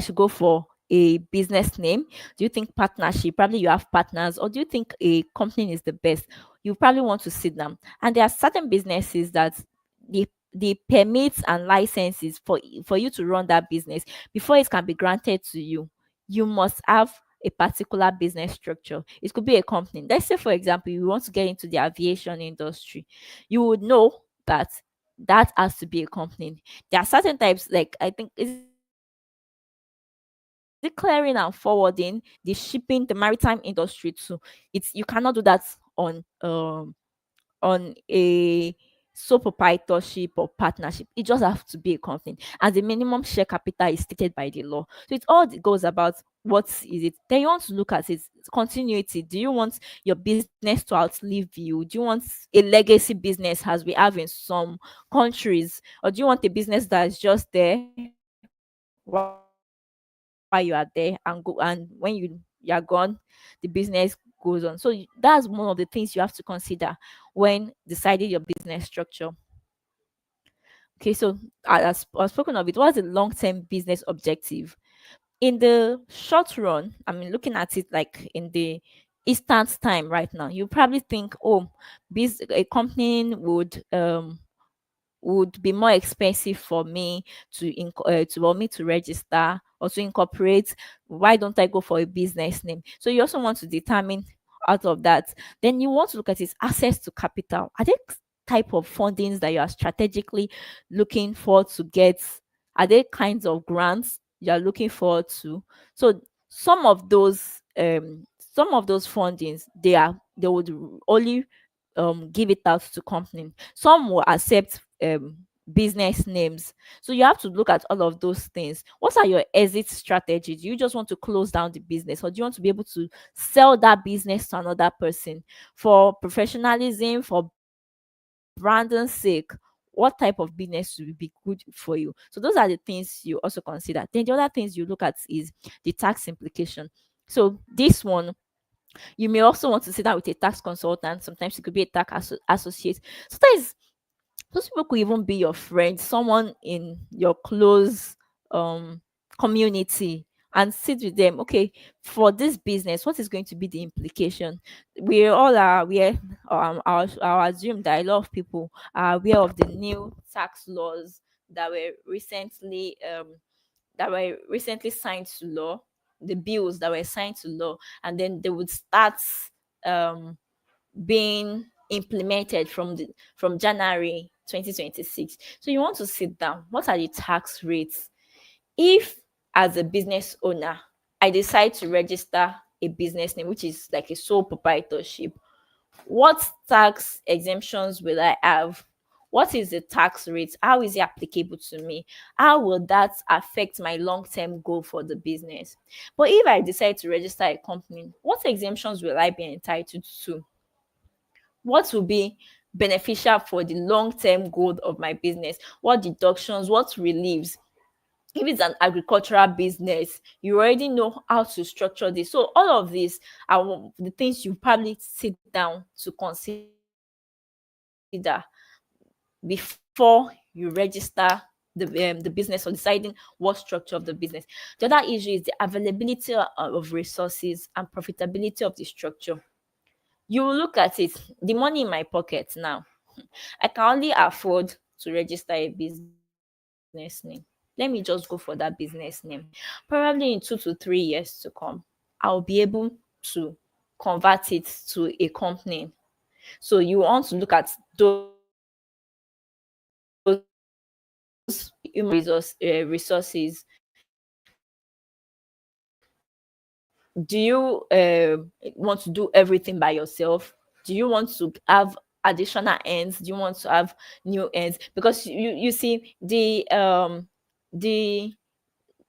should go for a business name? Do you think partnership? Probably you have partners, or do you think a company is the best? You probably want to sit down. And there are certain businesses that the permits and licenses for you to run that business before it can be granted to you. You must have a particular business structure. It could be a company. Let's say, for example, you want to get into the aviation industry. You would know that that has to be a company. There are certain types, like I think is it clearing and forwarding, the shipping, the maritime industry too. It's you cannot do that on a sole proprietorship or partnership. It just has to be a company, and the minimum share capital is stated by the law. So it all goes about what is it. Then you want to look at its continuity. Do you want your business to outlive you? Do you want a legacy business as we have in some countries, or do you want a business that is just there while you are there and go, and when you are gone, the business goes on? So that's one of the things you have to consider when deciding your business structure. Okay, so as I've spoken of it, what's the long-term business objective? In the short run, I mean, looking at it like in the instant time right now, you probably think, oh, a company would be more expensive for me to want me to register or to incorporate. Why don't I go for a business name? So you also want to determine out of that. Then you want to look at its access to capital. Are there type of fundings that you are strategically looking for to get? Are there kinds of grants you are looking forward to? So some of those fundings, they would only give it out to company. Some will accept business names. So you have to look at all of those things. What are your exit strategies? Do you just want to close down the business, or do you want to be able to sell that business to another person? For professionalism, for branding sake, what type of business will be good for you? So those are the things you also consider. Then the other things you look at is the tax implication. So this one, you may also want to sit down with a tax consultant. Sometimes it could be a tax associate. Sometimes those people could even be your friend, someone in your close um community, and sit with them. Okay, for this business, what is going to be the implication? We all are aware, I'll assume that a lot of people are aware of the new tax laws that were recently signed to law, the bills that were signed to law, and then they would start um being implemented from January 2026. So you want to sit down. What are the tax rates? If as a business owner, I decide to register a business name, which is like a sole proprietorship, what tax exemptions will I have? What is the tax rate? How is it applicable to me? How will that affect my long-term goal for the business? But if I decide to register a company, what exemptions will I be entitled to? What will be beneficial for the long-term goal of my business? What deductions, what reliefs? If it's an agricultural business, you already know how to structure this. So all of these are the things you probably sit down to consider before you register the business, or deciding what structure of the business. The other issue is the availability of resources and profitability of the structure. You will look at it, the money in my pocket now. I can only afford to register a business name. Let me just go for that business name. Probably in 2 to 3 years to come, I'll be able to convert it to a company. So you want to look at those human resources. Do you want to do everything by yourself? Do you want to have additional ends? Do you want to have new ends? Because you see the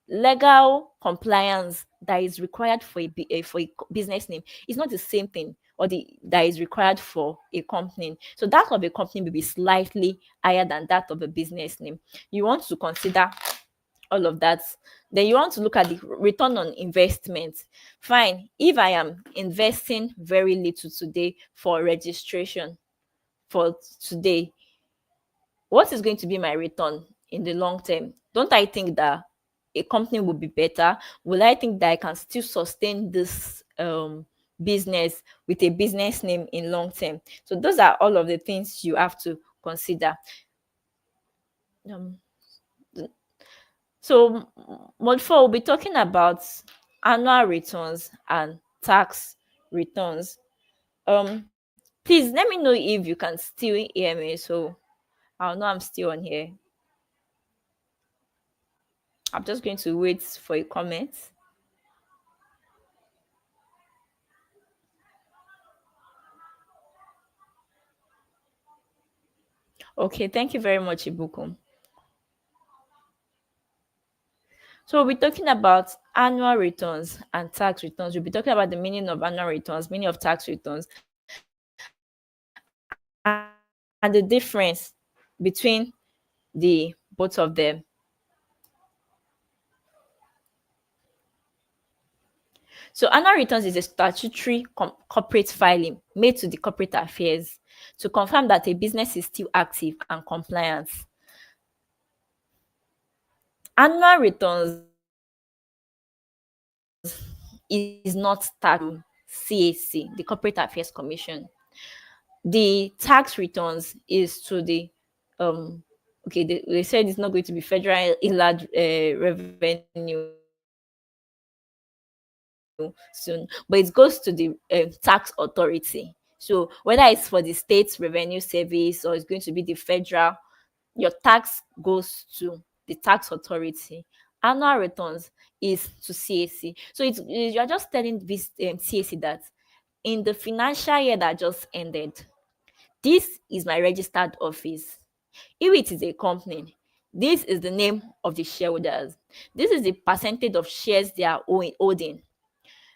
legal compliance that is required for for a business name is not the same thing, or the that is required for a company. So that of a company will be slightly higher than that of a business name. You want to consider all of that. Then you want to look at the return on investment. Fine, if I am investing very little today for registration, for today, what is going to be my return in the long term? Don't I think that a company will be better? Will I think that I can still sustain this business with a business name in long term? So those are all of the things you have to consider. um, so mod 4 will be talking about annual returns and tax returns. Please let me know if you can still hear me, so I'll know I'm still on here. I'm just going to wait for a comment. Okay, thank you very much, Ibukum. So we'll be talking about annual returns and tax returns. We'll be talking about the meaning of annual returns, meaning of tax returns, and the difference between the both of them. So annual returns is a statutory corporate filing made to the corporate affairs to confirm that a business is still active and compliant. Annual returns is not tax CAC, the Corporate Affairs Commission. The tax returns is to the okay, they said it's not going to be federal inland revenue soon, but it goes to the tax authority. So whether it's for the state revenue service or it's going to be the federal, your tax goes to the tax authority. Annual returns is to CAC. So you're just telling this CAC that in the financial year that just ended, this is my registered office. If it is a company, this is the name of the shareholders. This is the percentage of shares they are holding.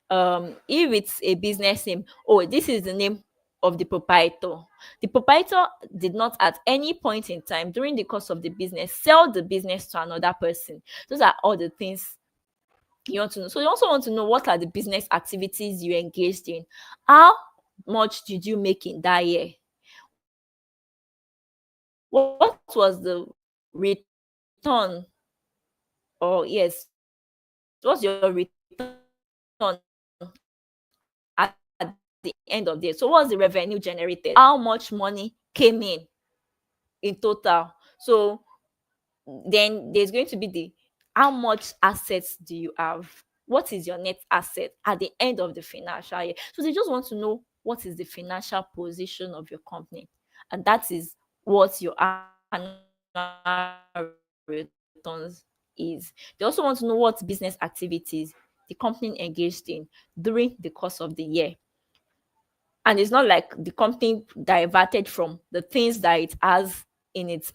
If it's a business name, oh, this is the name of the proprietor. The proprietor did not at any point in time during the course of the business sell the business to another person. Those are all the things you want to know. So you also want to know what are the business activities you engaged in. How much did you make in that year? What was the return, or yes, what's your return at the end of the year? So what was the revenue generated? How much money came in in total? So then there's going to be the how much assets do you have? What is your net asset at the end of the financial year? So they just want to know what is the financial position of your company, and that is what your annual returns is. They also want to know what business activities the company engaged in during the course of the year. And it's not like the company diverted from the things that it has in its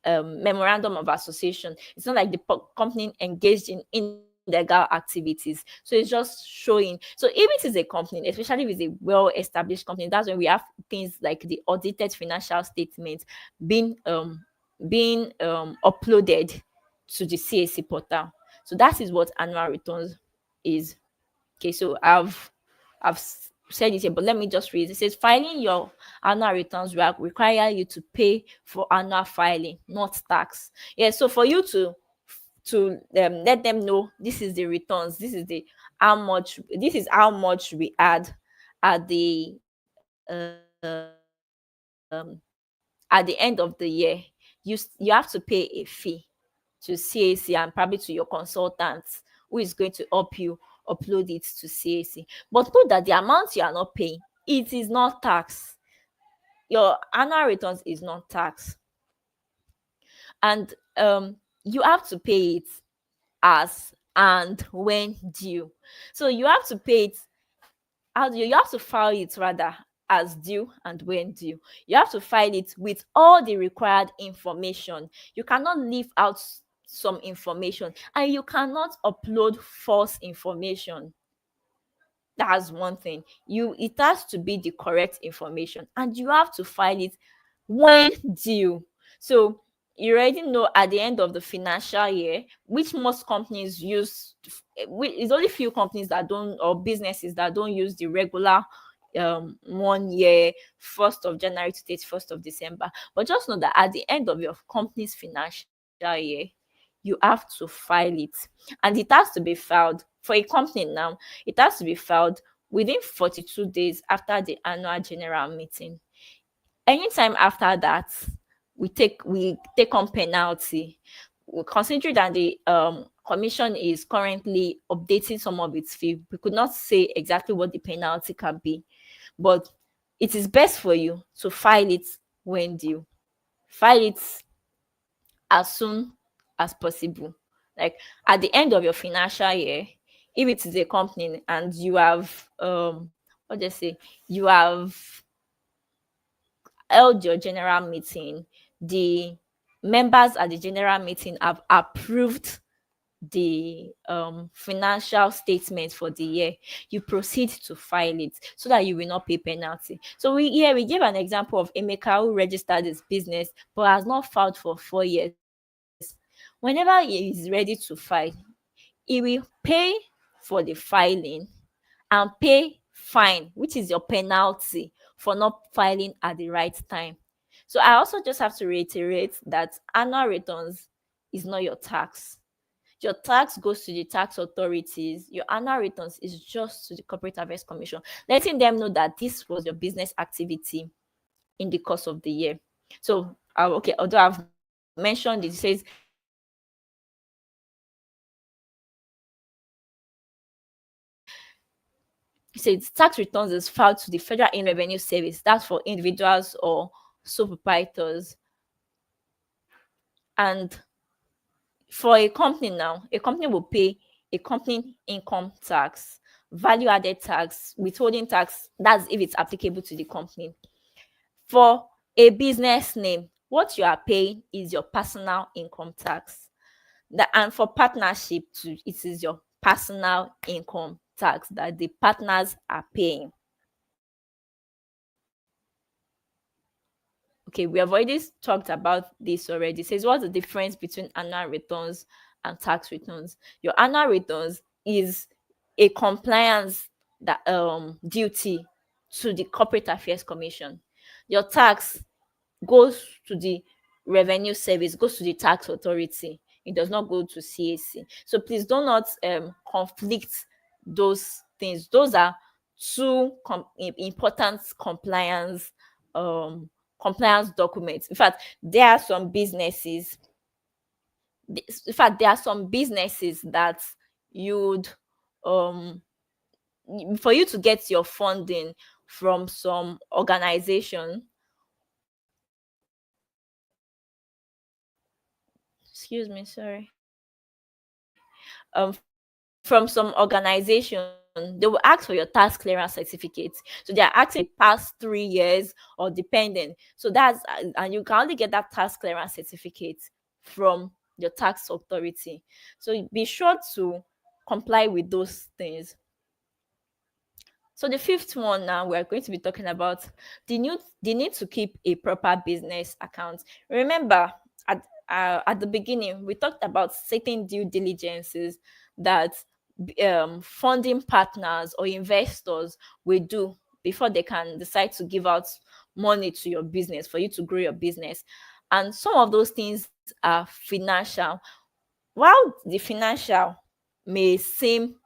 memorandum of association. It's not like the company engaged in illegal activities. So it's just showing. So if it is a company, especially if it's a well-established company, that's when we have things like the audited financial statements being uploaded to the CAC portal. So that is what annual returns is. Okay, so I've said it here, but let me just read. It says filing your annual returns will require you to pay for annual filing, not tax. Yeah, so for you to let them know this is the returns, this is how much we add at the at the end of the year. You have to pay a fee to CAC and probably to your consultant who is going to help you upload it to CAC. But know that the amount you are not paying, it is not tax. Your annual returns is not tax. And you have to pay it as and when due. So you have to pay it as you have to file it rather as due and when due. You have to file it with all the required information. You cannot leave out some information, and you cannot upload false information. That's one thing. It has to be the correct information, and you have to file it when due. So you already know at the end of the financial year, which most companies use. It's only few companies that don't, or businesses that don't use the regular 1 year, 1st of January to 31st of December. But just know that at the end of your company's financial year, you have to file it, and it has to be filed for a company now. It has to be filed within 42 days after the annual general meeting. Anytime after that, we take on penalty. Considering that the commission is currently updating some of its fee, we could not say exactly what the penalty can be, but it is best for you to file it when due. File it as soon as possible. Like at the end of your financial year, if it is a company and you have what do you say, you have held your general meeting, the members at the general meeting have approved the financial statement for the year, you proceed to file it so that you will not pay penalty. So we give an example of Emeka who registered his business but has not filed for 4 years. Whenever he is ready to file, he will pay for the filing and pay fine, which is your penalty for not filing at the right time. So I also just have to reiterate that annual returns is not your tax. Your tax goes to the tax authorities. Your annual returns is just to the Corporate Affairs Commission, letting them know that this was your business activity in the course of the year. So, okay, although I've mentioned it, says tax returns is filed to the Federal Inland Revenue Service. That's for individuals or sole proprietors. And for a company now, a company will pay a company income tax, value added tax, withholding tax. That's if it's applicable to the company. For a business name, what you are paying is your personal income tax. And for partnership too, it is your personal income tax that the partners are paying. Okay, we have already talked about this already. It says what's the difference between annual returns and tax returns? Your annual returns is a compliance that duty to the Corporate Affairs Commission. Your tax goes to the revenue service, goes to the tax authority. It does not go to CAC. So please do not conflict those things. Those are two important um, compliance documents. In fact, there are some businesses. In fact, there are some businesses that you'd um, for you to get your funding from some organization. Excuse me, sorry. From some organization, they will ask for your tax clearance certificate. So they are asking past 3 years or depending. So that's and you can only get that tax clearance certificate from your tax authority. So be sure to comply with those things. So the fifth one now we're going to be talking about the need to keep a proper business account. Remember, at the beginning we talked about certain due diligences that funding partners or investors will do before they can decide to give out money to your business for you to grow your business. And some of those things are financial. While the financial may seem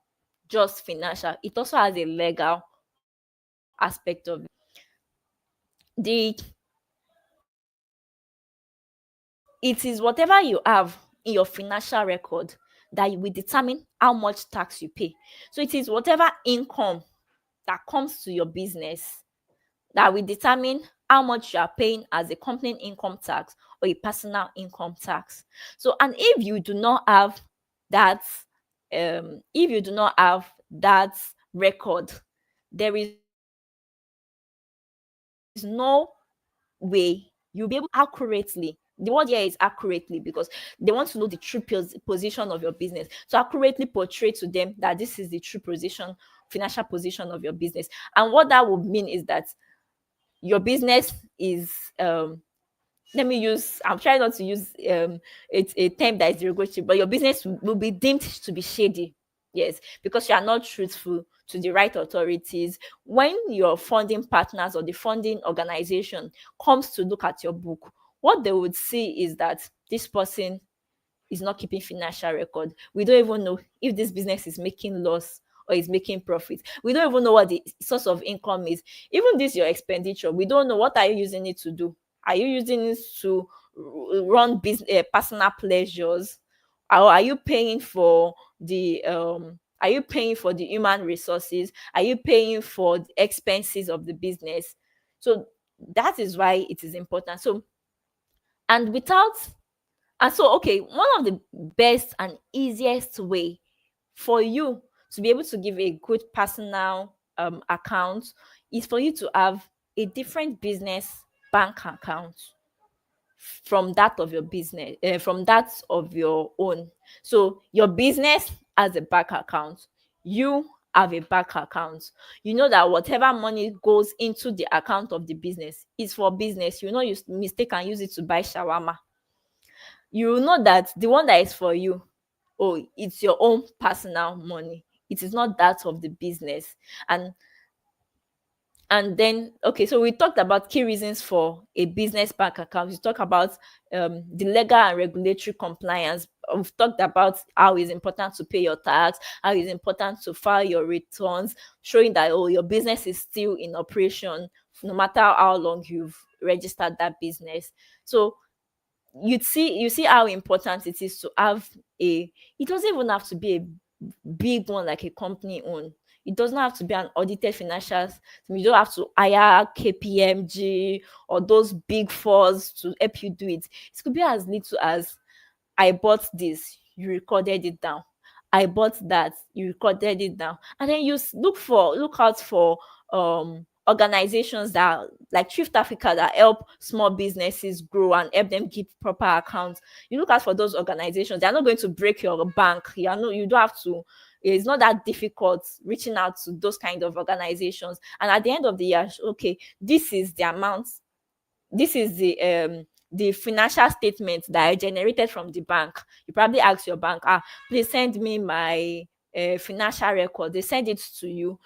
just financial, it also has a legal aspect of it. The It is whatever you have in your financial record that will determine how much tax you pay. So it is whatever income that comes to your business that will determine how much you are paying as a company income tax or a personal income tax. So, and that, if you do not have that record, there is no way you'll be able to accurately. The word here is accurately because they want to know the true position of your business. So accurately portray to them that this is the true financial position of your business. And what that would mean is that your business is I'm trying not to use a term that is derogatory, but your business will be deemed to be shady. Yes, because you are not truthful to the right authorities. When your funding partners or the funding organization comes to look at your book, what they would see is that this person is not keeping financial record. We don't even know if this business is making loss or is making profit. We don't even know what the source of income is. Even this your expenditure, we don't know what are you using it to do. Are you using it to run business, personal pleasures, or are you paying for the human resources? Are you paying for the expenses of the business? So that is why it is important. So and without and so, okay, one of the best and easiest way for you to be able to give a good personal account is for you to have a different business bank account from that of your business, from that of your own. So your business has a bank account. You have a bank account. You know that whatever money goes into the account of the business is for business. You know, you mistake and use it to buy shawarma. You will know that the one that is for you, oh, it's your own personal money. It is not that of the business. And then, okay, so we talked about key reasons for a business bank account. We talked about the legal and regulatory compliance. We've talked about how it's important to pay your tax, how it's important to file your returns, showing that, oh, your business is still in operation no matter how long you've registered that business. So you see how important it is to have it doesn't even have to be a big one like a company own. It does not have to be an audited financials. You don't have to hire KPMG or those big fours to help you do it. It could be as little as I bought this, you recorded it down. I bought that, you recorded it down. And then look out for organizations that like Thrift Africa that help small businesses grow and help them keep proper accounts. You look out for those organizations, they're not going to break your bank. You don't have to, it's not that difficult reaching out to those kind of organizations. And at the end of the year, okay, this is the amount, this is the financial statement that I generated from the bank. You probably ask your bank, please send me my financial record. They send it to you.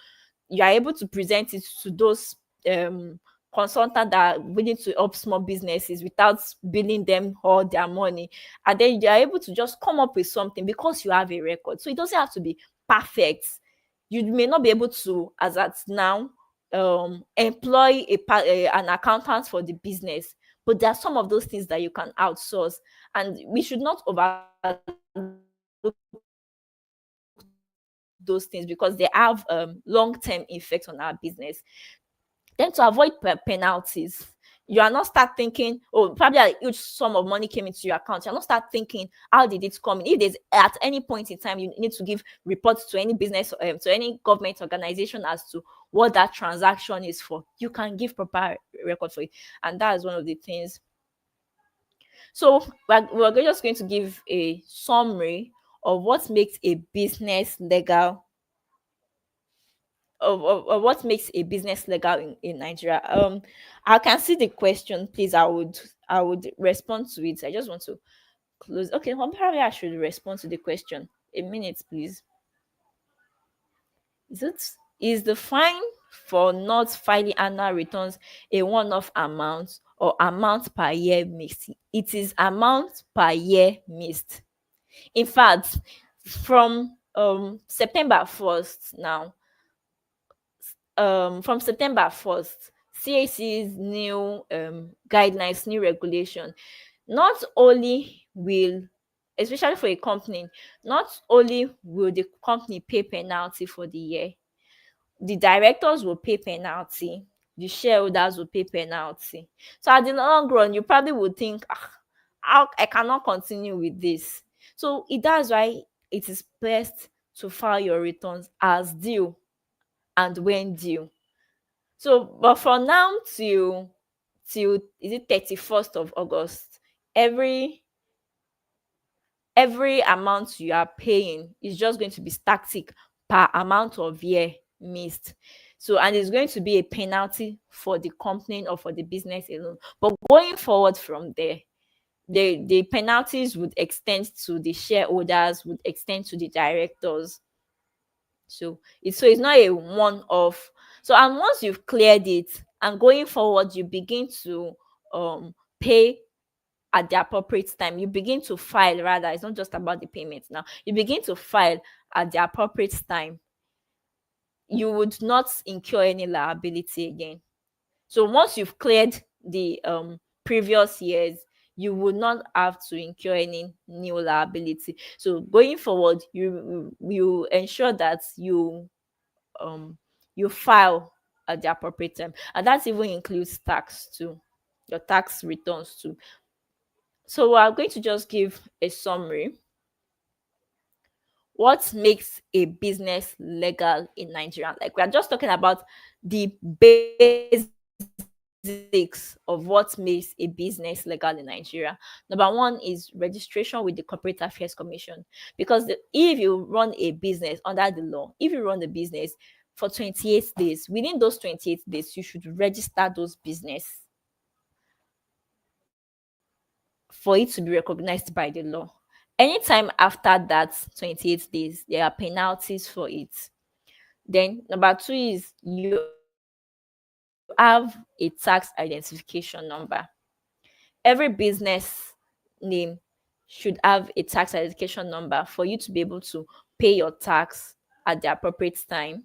You are able to present it to those um consultants that are willing to help small businesses without billing them all their money, and then you are able to just come up with something because you have a record. So it doesn't have to be perfect. You may not be able to, as at now, employ an accountant for the business, but there are some of those things that you can outsource, and we should not overlook those things because they have long-term effects on our business. Then to avoid penalties, you are not start thinking, oh, probably a huge sum of money came into your account. You are not start thinking, how did it come in? If there's at any point in time you need to give reports to any business, to any government organization as to what that transaction is for, you can give proper record for it. And that is one of the things. So we're just going to give a summary of what makes a business legal, of what makes a business legal in Nigeria. I can see the question, please. I would respond to it. I just want to close. Okay, well, probably I should respond to the question. A minute, please. Is the fine for not filing annual returns a one-off amount or amount per year missed? It is amount per year missed. In fact, from September 1st now, from September 1st, CAC's new guidelines, new regulation, not only will, especially for a company, not only will the company pay penalty for the year, the directors will pay penalty, the shareholders will pay penalty. So at the long run, you probably would think, how I cannot continue with this. So that's why it is best to file your returns as due and when due. So, but from now till is it 31st of August, every every amount you are paying is just going to be static per amount of year missed. So, and it's going to be a penalty for the company or for the business alone. But going forward from there, the penalties would extend to the shareholders, would extend to the directors. So it's not a one off. So, and once you've cleared it and going forward, you begin to pay at the appropriate time. You begin to file, rather, it's not just about the payment now. You begin to file at the appropriate time. You would not incur any liability again. So once you've cleared the previous years, you will not have to incur any new liability. So going forward, you ensure that um you file at the appropriate time, and that even includes tax too, your tax returns too. So we're going to just give a summary. What makes a business legal in Nigeria? Like, we are just talking about the basics of what makes a business legal in Nigeria. Number one is registration with the Corporate Affairs Commission. Because if you run a business under the law, if you run the business for 28 days, within those 28 days, you should register those business for it to be recognized by the law. Anytime after that 28 days, there are penalties for it. Then number two is you have a tax identification number. Every business name should have a tax identification number for you to be able to pay your tax at the appropriate time.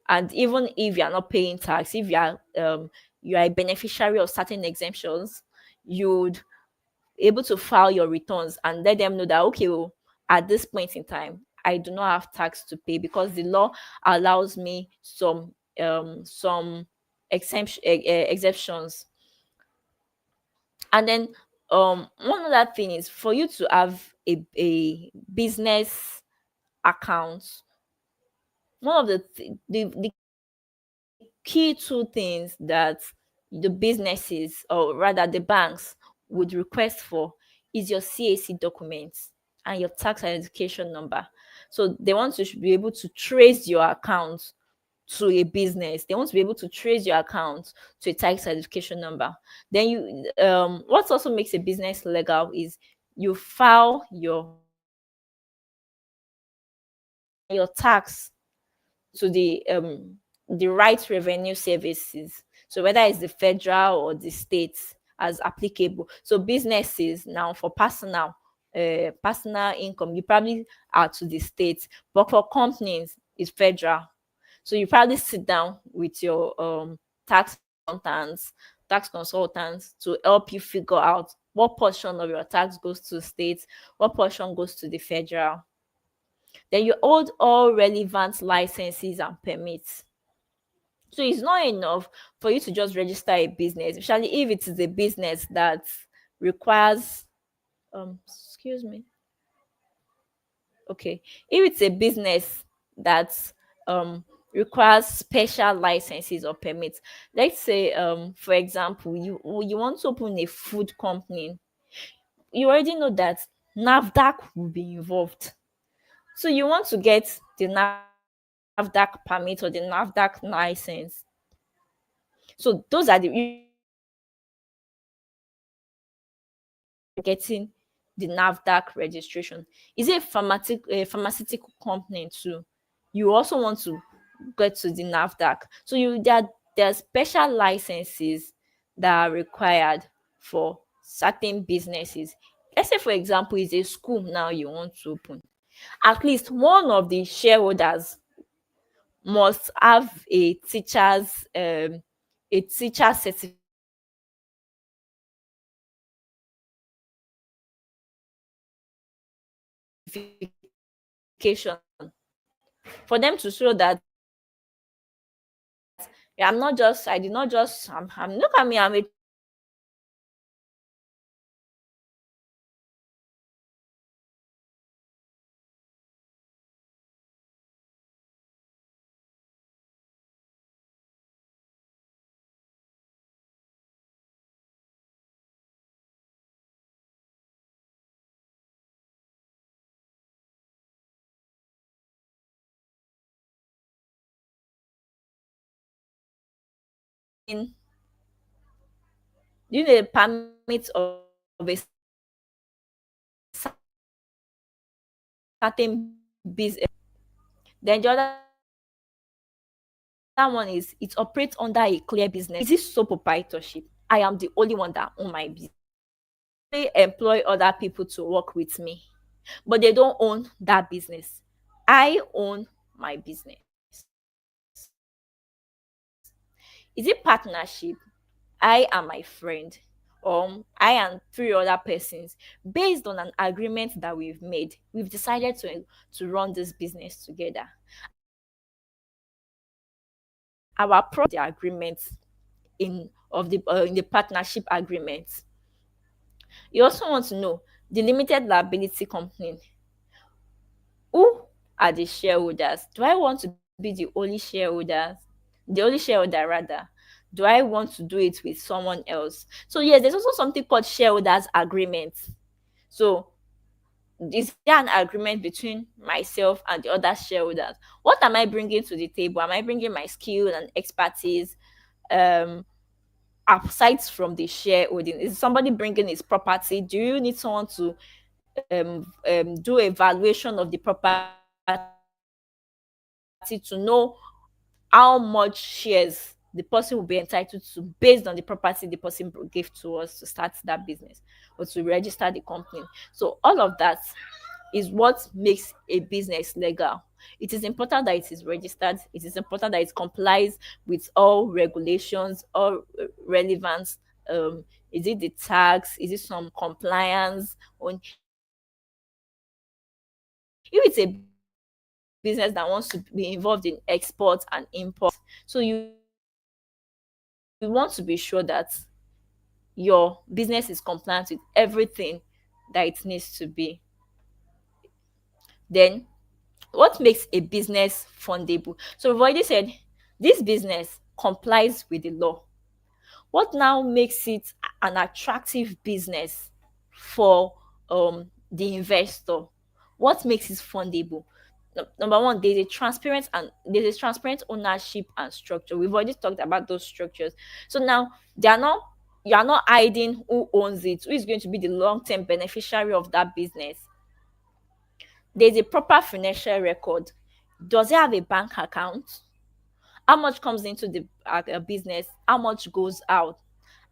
And even if you are not paying tax, if you are a beneficiary of certain exemptions, you'd able to file your returns and let them know that, okay, well, at this point in time, I do not have tax to pay because the law allows me some exceptions. And then one other thing is for you to have a business account. One of the key key two things that the businesses, or rather the banks, would request for is your CAC documents and your tax identification number. So they want to be able to trace your account to a business. They want to be able to trace your account to a tax identification number. Then what also makes a business legal is you file your tax to the right revenue services. So whether it's the federal or the state as applicable. So businesses now, for personal income, you probably are to the state, but for companies it's federal. So you probably sit down with your tax accountants, tax consultants to help you figure out what portion of your tax goes to state, what portion goes to the federal. Then you hold all relevant licenses and permits. So it's not enough for you to just register a business, especially if it is a business that requires excuse me. Okay. If it's a business that requires special licenses or permits, let's say for example, you want to open a food company, you already know that NAFDAC will be involved. So you want to get the NAFDAC permit or the NAFDAC license. So those are the usually the requirements getting the NAFDAC registration. Is it a pharmaceutical company too? You also want to get to the NAFDAC. So there are special licenses that are required for certain businesses. Let's say, for example, it's a school now you want to open. At least one of the shareholders must have a teacher certification for them to show that, yeah, I'm look at me, I'm a teacher, I'm a lecturer, I'm a professor. So you need a permit of a certain business. Then the other one is it operates under a clear business. Is it sole proprietorship? I am the only one that own my business. I may employ other people to work with me, but they don't own that business. I own my business. Is it partnership? I and my friend, I and three other persons, based on an agreement that we've made, we've decided to run this business together. Our purpose is to ensure that the agreements in the partnership agreement. You also want to know the limited liability company. Who are the shareholders? Do I want to be the only shareholder rather? Do I want to do it with someone else? So yes, there's also something called shareholders agreement. So is there an agreement between myself and the other shareholders? What am I bringing to the table? Am I bringing my skill and expertise? Um, Aside from the shareholding, is somebody bringing his property? Do you need someone to do a valuation of the property to know how much shares the person will be entitled to based on the property the person gave to us to start that business or to register the company? So all of that is what makes a business legal. It is important that it is registered. It is important that it complies with all regulations, all relevant. Is it the tax? Is it some compliance? If it's a business that wants to be involved in export and import, so you want to be sure that your business is compliant with everything that it needs to be. Then what makes a business fundable? So we've already said this business complies with the law. What now makes it an attractive business for the investor? What makes it fundable? Number one, there's a transparent ownership and structure. We've already talked about those structures. So now they are not you are not hiding who owns it, who is going to be the long-term beneficiary of that business. There's a proper financial record. Does it have a bank account? How much comes into the business? How much goes out?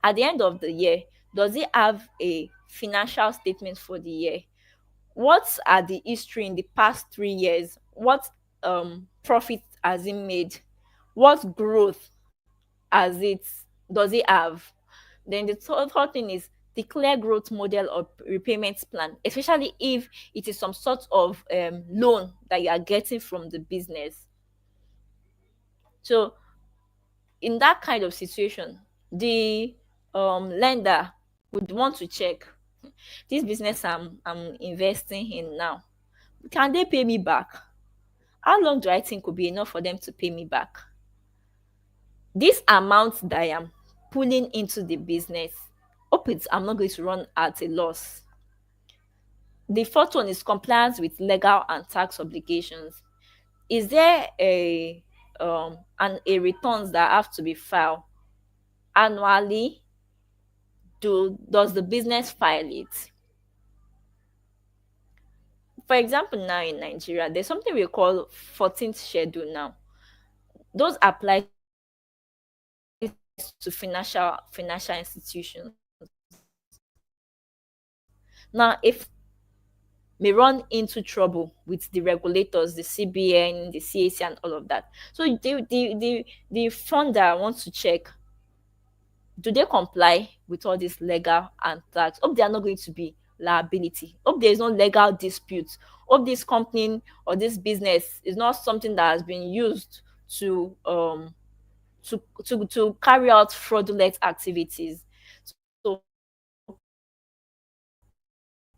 At the end of the year, does it have a financial statement for the year? What are the history in the past 3 years? What profit has it made? What growth has it does it have? Then the third thing is the clear growth model or repayment plan, especially if it is some sort of loan that you are getting from the business. So in that kind of situation, the lender would want to check this business I'm investing in now. Can they pay me back? How long do I think will be enough for them to pay me back? This amount that I am pulling into the business, hope it's I'm not going to run at a loss. The fourth one is compliance with legal and tax obligations. Is there a returns that have to be filed annually? Does the business file it? For example, now in Nigeria, there's something we call 14th schedule now. Those applies to financial institutions. Now, if may run into trouble with the regulators, the CBN, the CAC, and all of that. So the funder wants to check, do they comply with all this legal and tax? Hope they are not going to be liability. Hope there is no legal dispute. Hope this company or this business is not something that has been used to carry out fraudulent activities. So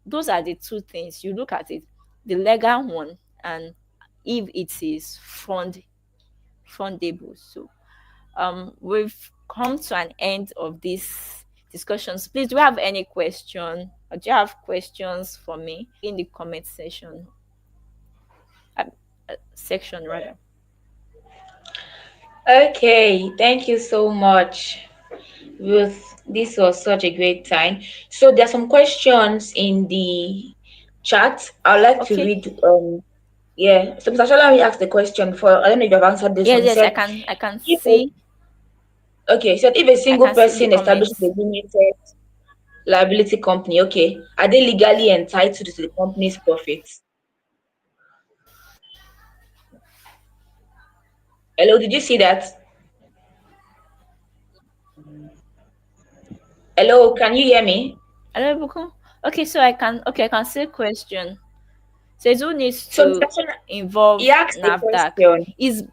those are the two things you look at it: the legal one, and if it is fundable. So we've come to an end of this discussions. Please, do you have any question, or do you have questions for me in the comment section rather? Okay, thank you so much. This was such a great time. So there are some questions in the chat. I'd like to Okay. read. Yeah. So Mr. Shalom asked the question for. I don't know if you've answered this Yes, one. He yes, I said, can if a, see okay, he said if a I single can see the person establishes a comments. limited liability company, okay, are they legally entitled to the company's profits? Hello, did you see that? Hello, can you hear me? Hello, Buku. Okay, so I can see question. Says who needs So Mr. to Shalom, he involve asked the NAFDAC? question. Is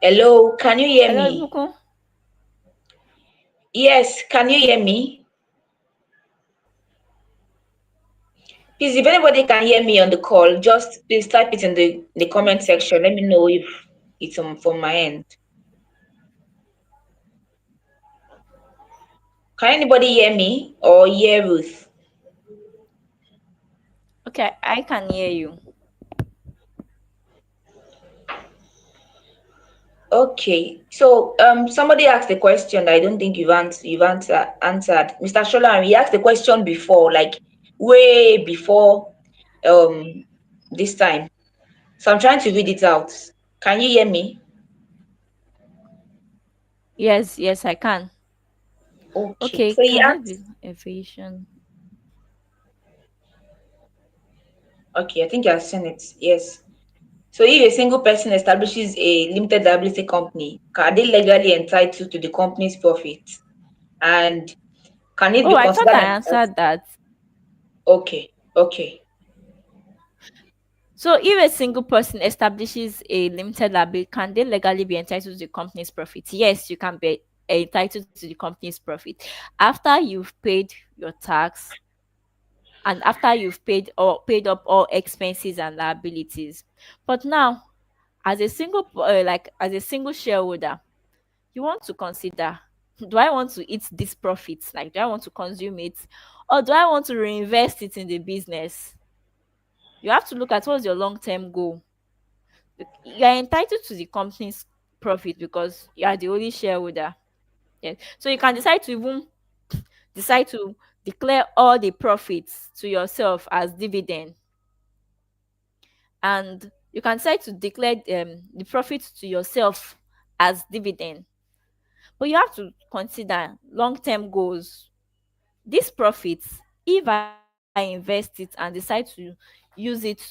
Hello, can you hear Hello, me? Buku. Yes, can you hear me? Please, if anybody can hear me on the call, just please type it in the comment section. Let me know if it's from my end. Can anybody hear me or hear Ruth? Okay, I can hear you. Okay, so somebody asked a question that I don't think you've answered. Mr. Shola, he asked the question before, like way before um this time. So I'm trying to read it out. Can you hear me? Yes, yes, I can. Okay, Okay, so he can there asked. be evasion? Okay, I think I've seen it. Yes. So if a single person establishes a limited liability company, are they legally entitled to the company's profits? And can it Oh, be I thought considered I an answered that. okay, okay. So if a single person establishes a limited liability, can they legally be entitled to the company's profits? Yes, you can be entitled to the company's profit after you've paid your tax and after you've paid up all expenses and liabilities. But now, as a single shareholder, you want to consider, do I want to eat this profit? Like, do I want to consume it? Or do I want to reinvest it in the business? You have to look at what's your long term goal. You are entitled to the company's profit because you are the only shareholder. Yes. So you can decide to declare all the profits to yourself as dividend, and you can decide to declare the profits to yourself as dividend. But you have to consider long term goals. These profits, if I invest it and decide to use it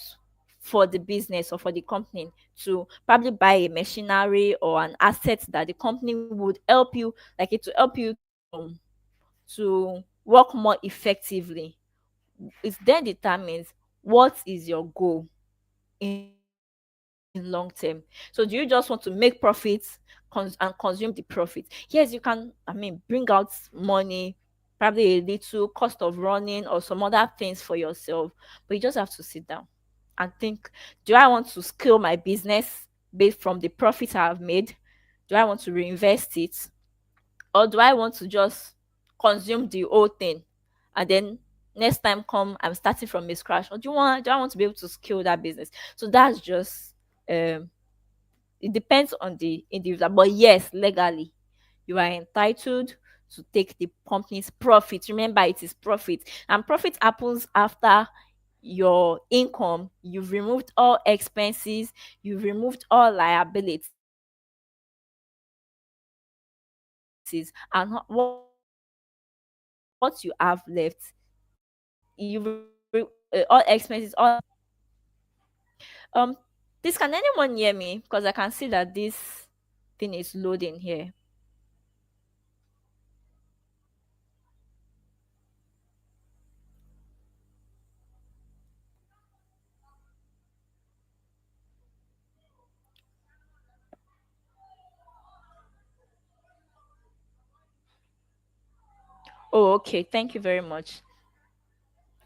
for the business or for the company to probably buy a machinery or an asset that the company would help you, like it to help you to work more effectively, it then determines what is your goal in long term. So do you just want to make profits and consume the profit? Yes, you can, bring out money, probably a little cost of running or some other things for yourself, but you just have to sit down and think, do I want to scale my business based from the profit I've made? Do I want to reinvest it? Or do I want to just consume the whole thing and then next time come I'm starting from a scratch? Or do I want to be able to scale that business? So that's just um it depends on the individual. But yes, legally, you are entitled to take the company's profit. Remember, it is profit. And profit happens after your income, you've removed all expenses, you've removed all liabilities, and what you have left is all expenses, all this, can anyone hear me? Because I can see that this thing is loading here. Oh, okay. Thank you very much.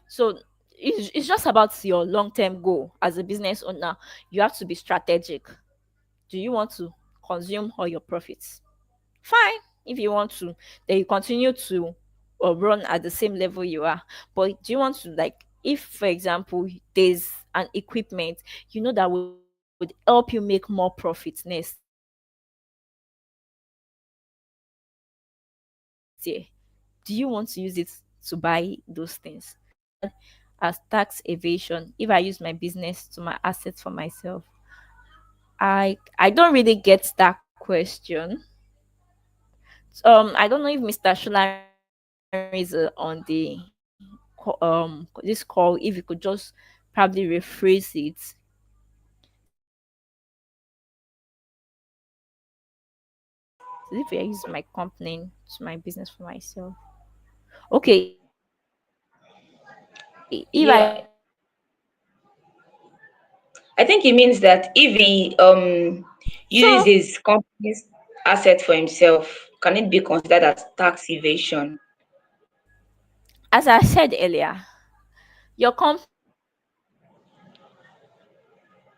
So it's just about your long term goal as a business owner. You have to be strategic. Do you want to consume all your profits? Fine. If you want to, then you continue to run at the same level you are. But do you want to, like, if for example there's an equipment that would help you make more profits next year, do you want to use it to buy those things? Or do you want to use it to buy those things? As tax evasion if I use my business to my assets for myself? I don't really get that question. I don't know if Mr. Sholari is on the this call. If you could just probably rephrase it. If I use my company to my business for myself. Okay, if I use my company to my business for myself. Yeah, I think it means that if he uses So, his company's asset for himself, can it be considered as tax evasion? as I said earlier, your company can use your asset to buy those things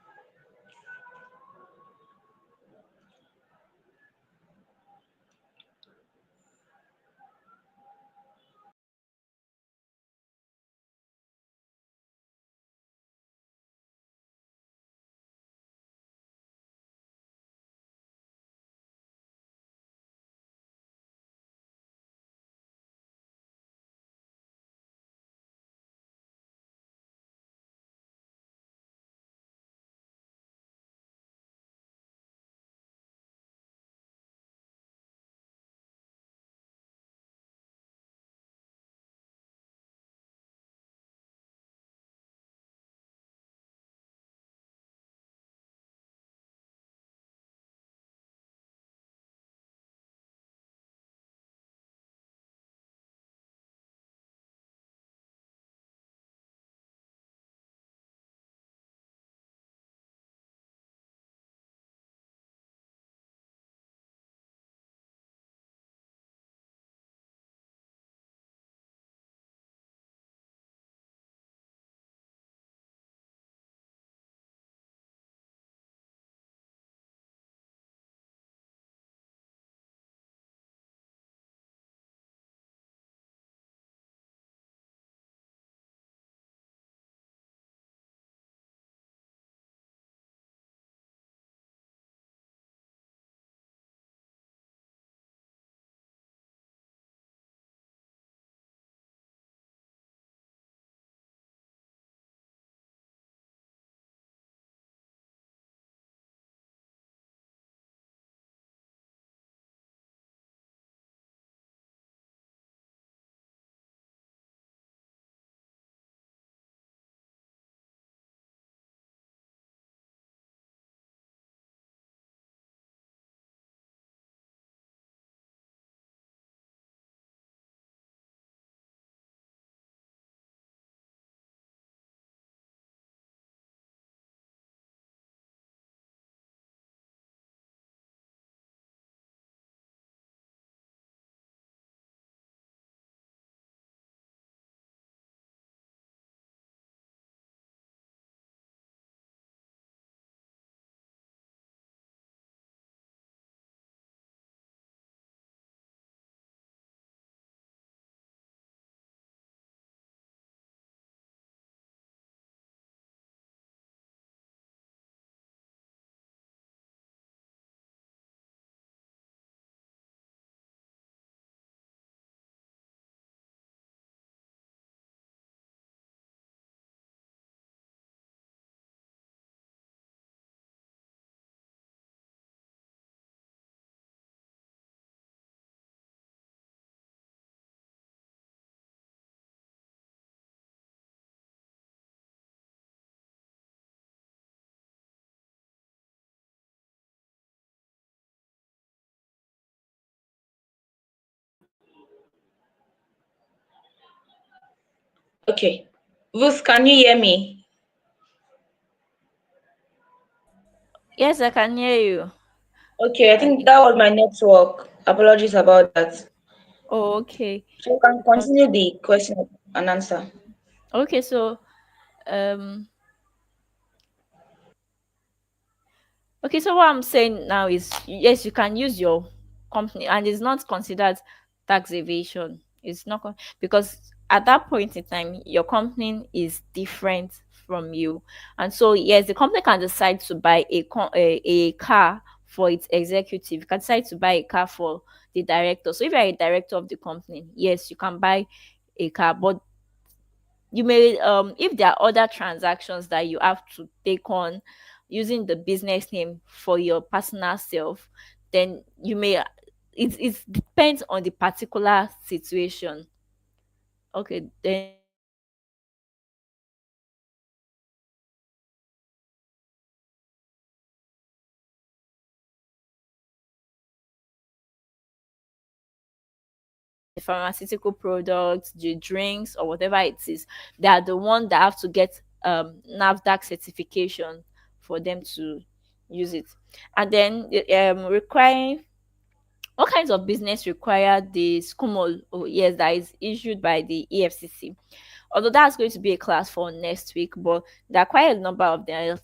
Okay. Ruth, can you hear me? Yes, I can hear you. Okay, I I think think. that was my network. Apologies about that. Oh, okay. So you can continue Okay. the question and answer. Okay. So, um, okay, so what I'm saying now is yes, you can use your company and it's not considered tax evasion. It's not because at that point in time your company is different from you. And so yes, the company can decide to buy a car for its executive. You can decide to buy a car for the director. So if you're a director of the company, yes, you can buy a car, but you may if there are other transactions that you have to take on using the business name for your personal self, then you may it depends on the particular situation. Okay, then the pharmaceutical products, the drinks, or whatever it is, they are the one that have to get NAFDAC certification for them to use it. And then requiring what kinds of business require the SCUMOL? Oh, yes, that is issued by the EFCC. Although that's going to be a class for next week, but there are quite a number of them.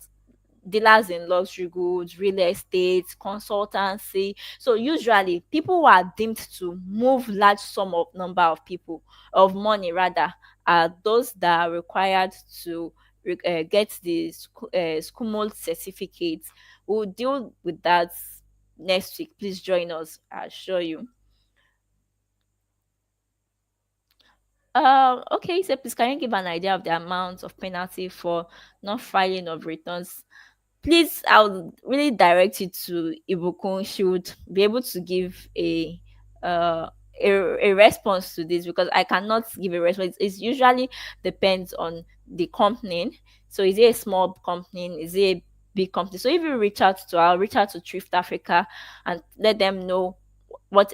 Dealers in luxury goods, real estate, consultancy. So usually people who are deemed to move large sum of number of people of money rather are those that are required to get the SCUMOL certificate. We'll deal with that next week. Please join us. I'll show you. Okay, so please can you give an idea of the amount of penalty for not filing of returns? Please, I would really direct you to Ibukun. She would be able to give uh a response to this because I cannot give a response. It's usually depends on the company. So is it a small company? Is it a big company? So if you reach out to I'll reach out to Thrift Africa and let them know what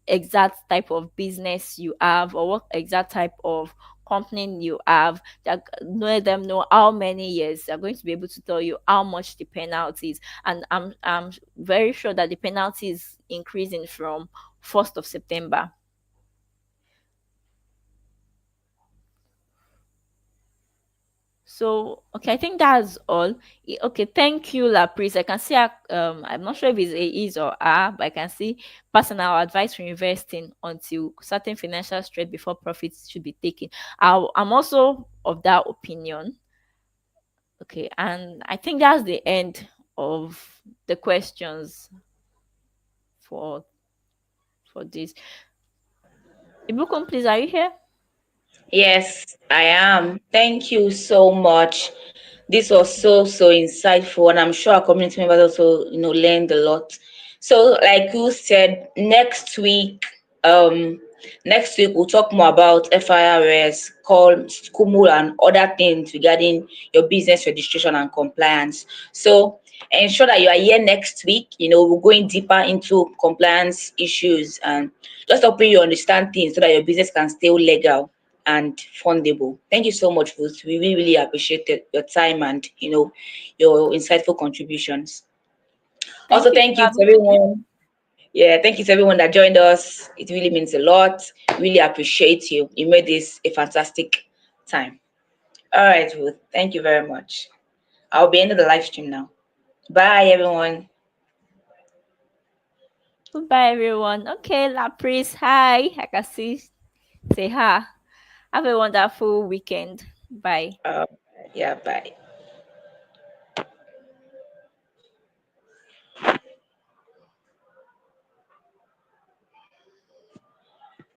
exact type of business you have or what exact type of company you have. That let them know how many years they're going to be able to tell you how much the penalty is. And I'm very sure that the penalty is increasing from 1st of September. So okay, I think that's all. Okay, thank you, Lapris. I can see I'm not sure if it's a is or a, but I can see personal advice for investing until certain financial strength before profits should be taken. I'm also of that opinion. Okay, and I think that's the end of the questions for this. Ibukun, please, are you here? Yes, I am. Thank you so much. This was so insightful, and I'm sure our community members also, learned a lot. So, like you said, next week we'll talk more about FIRS, call, SCUMUL, and other things regarding your business registration and compliance. So, ensure that you are here next week. We're going deeper into compliance issues and just helping you understand things so that your business can stay legal and fundable. Thank you so much, Ruth. We really appreciated your time and your insightful contributions. Also, Thank you for thank you to having me. everyone. Yeah, thank you to everyone that joined us. It really means a lot. Really appreciate you. You made this a fantastic time. All right, Ruth. Thank you very much. I'll be ending the live stream now. Bye, everyone. Goodbye, everyone. Okay, Lapris, hi. I can see. Say hi. Have a wonderful weekend. Bye. Uh, yeah, bye.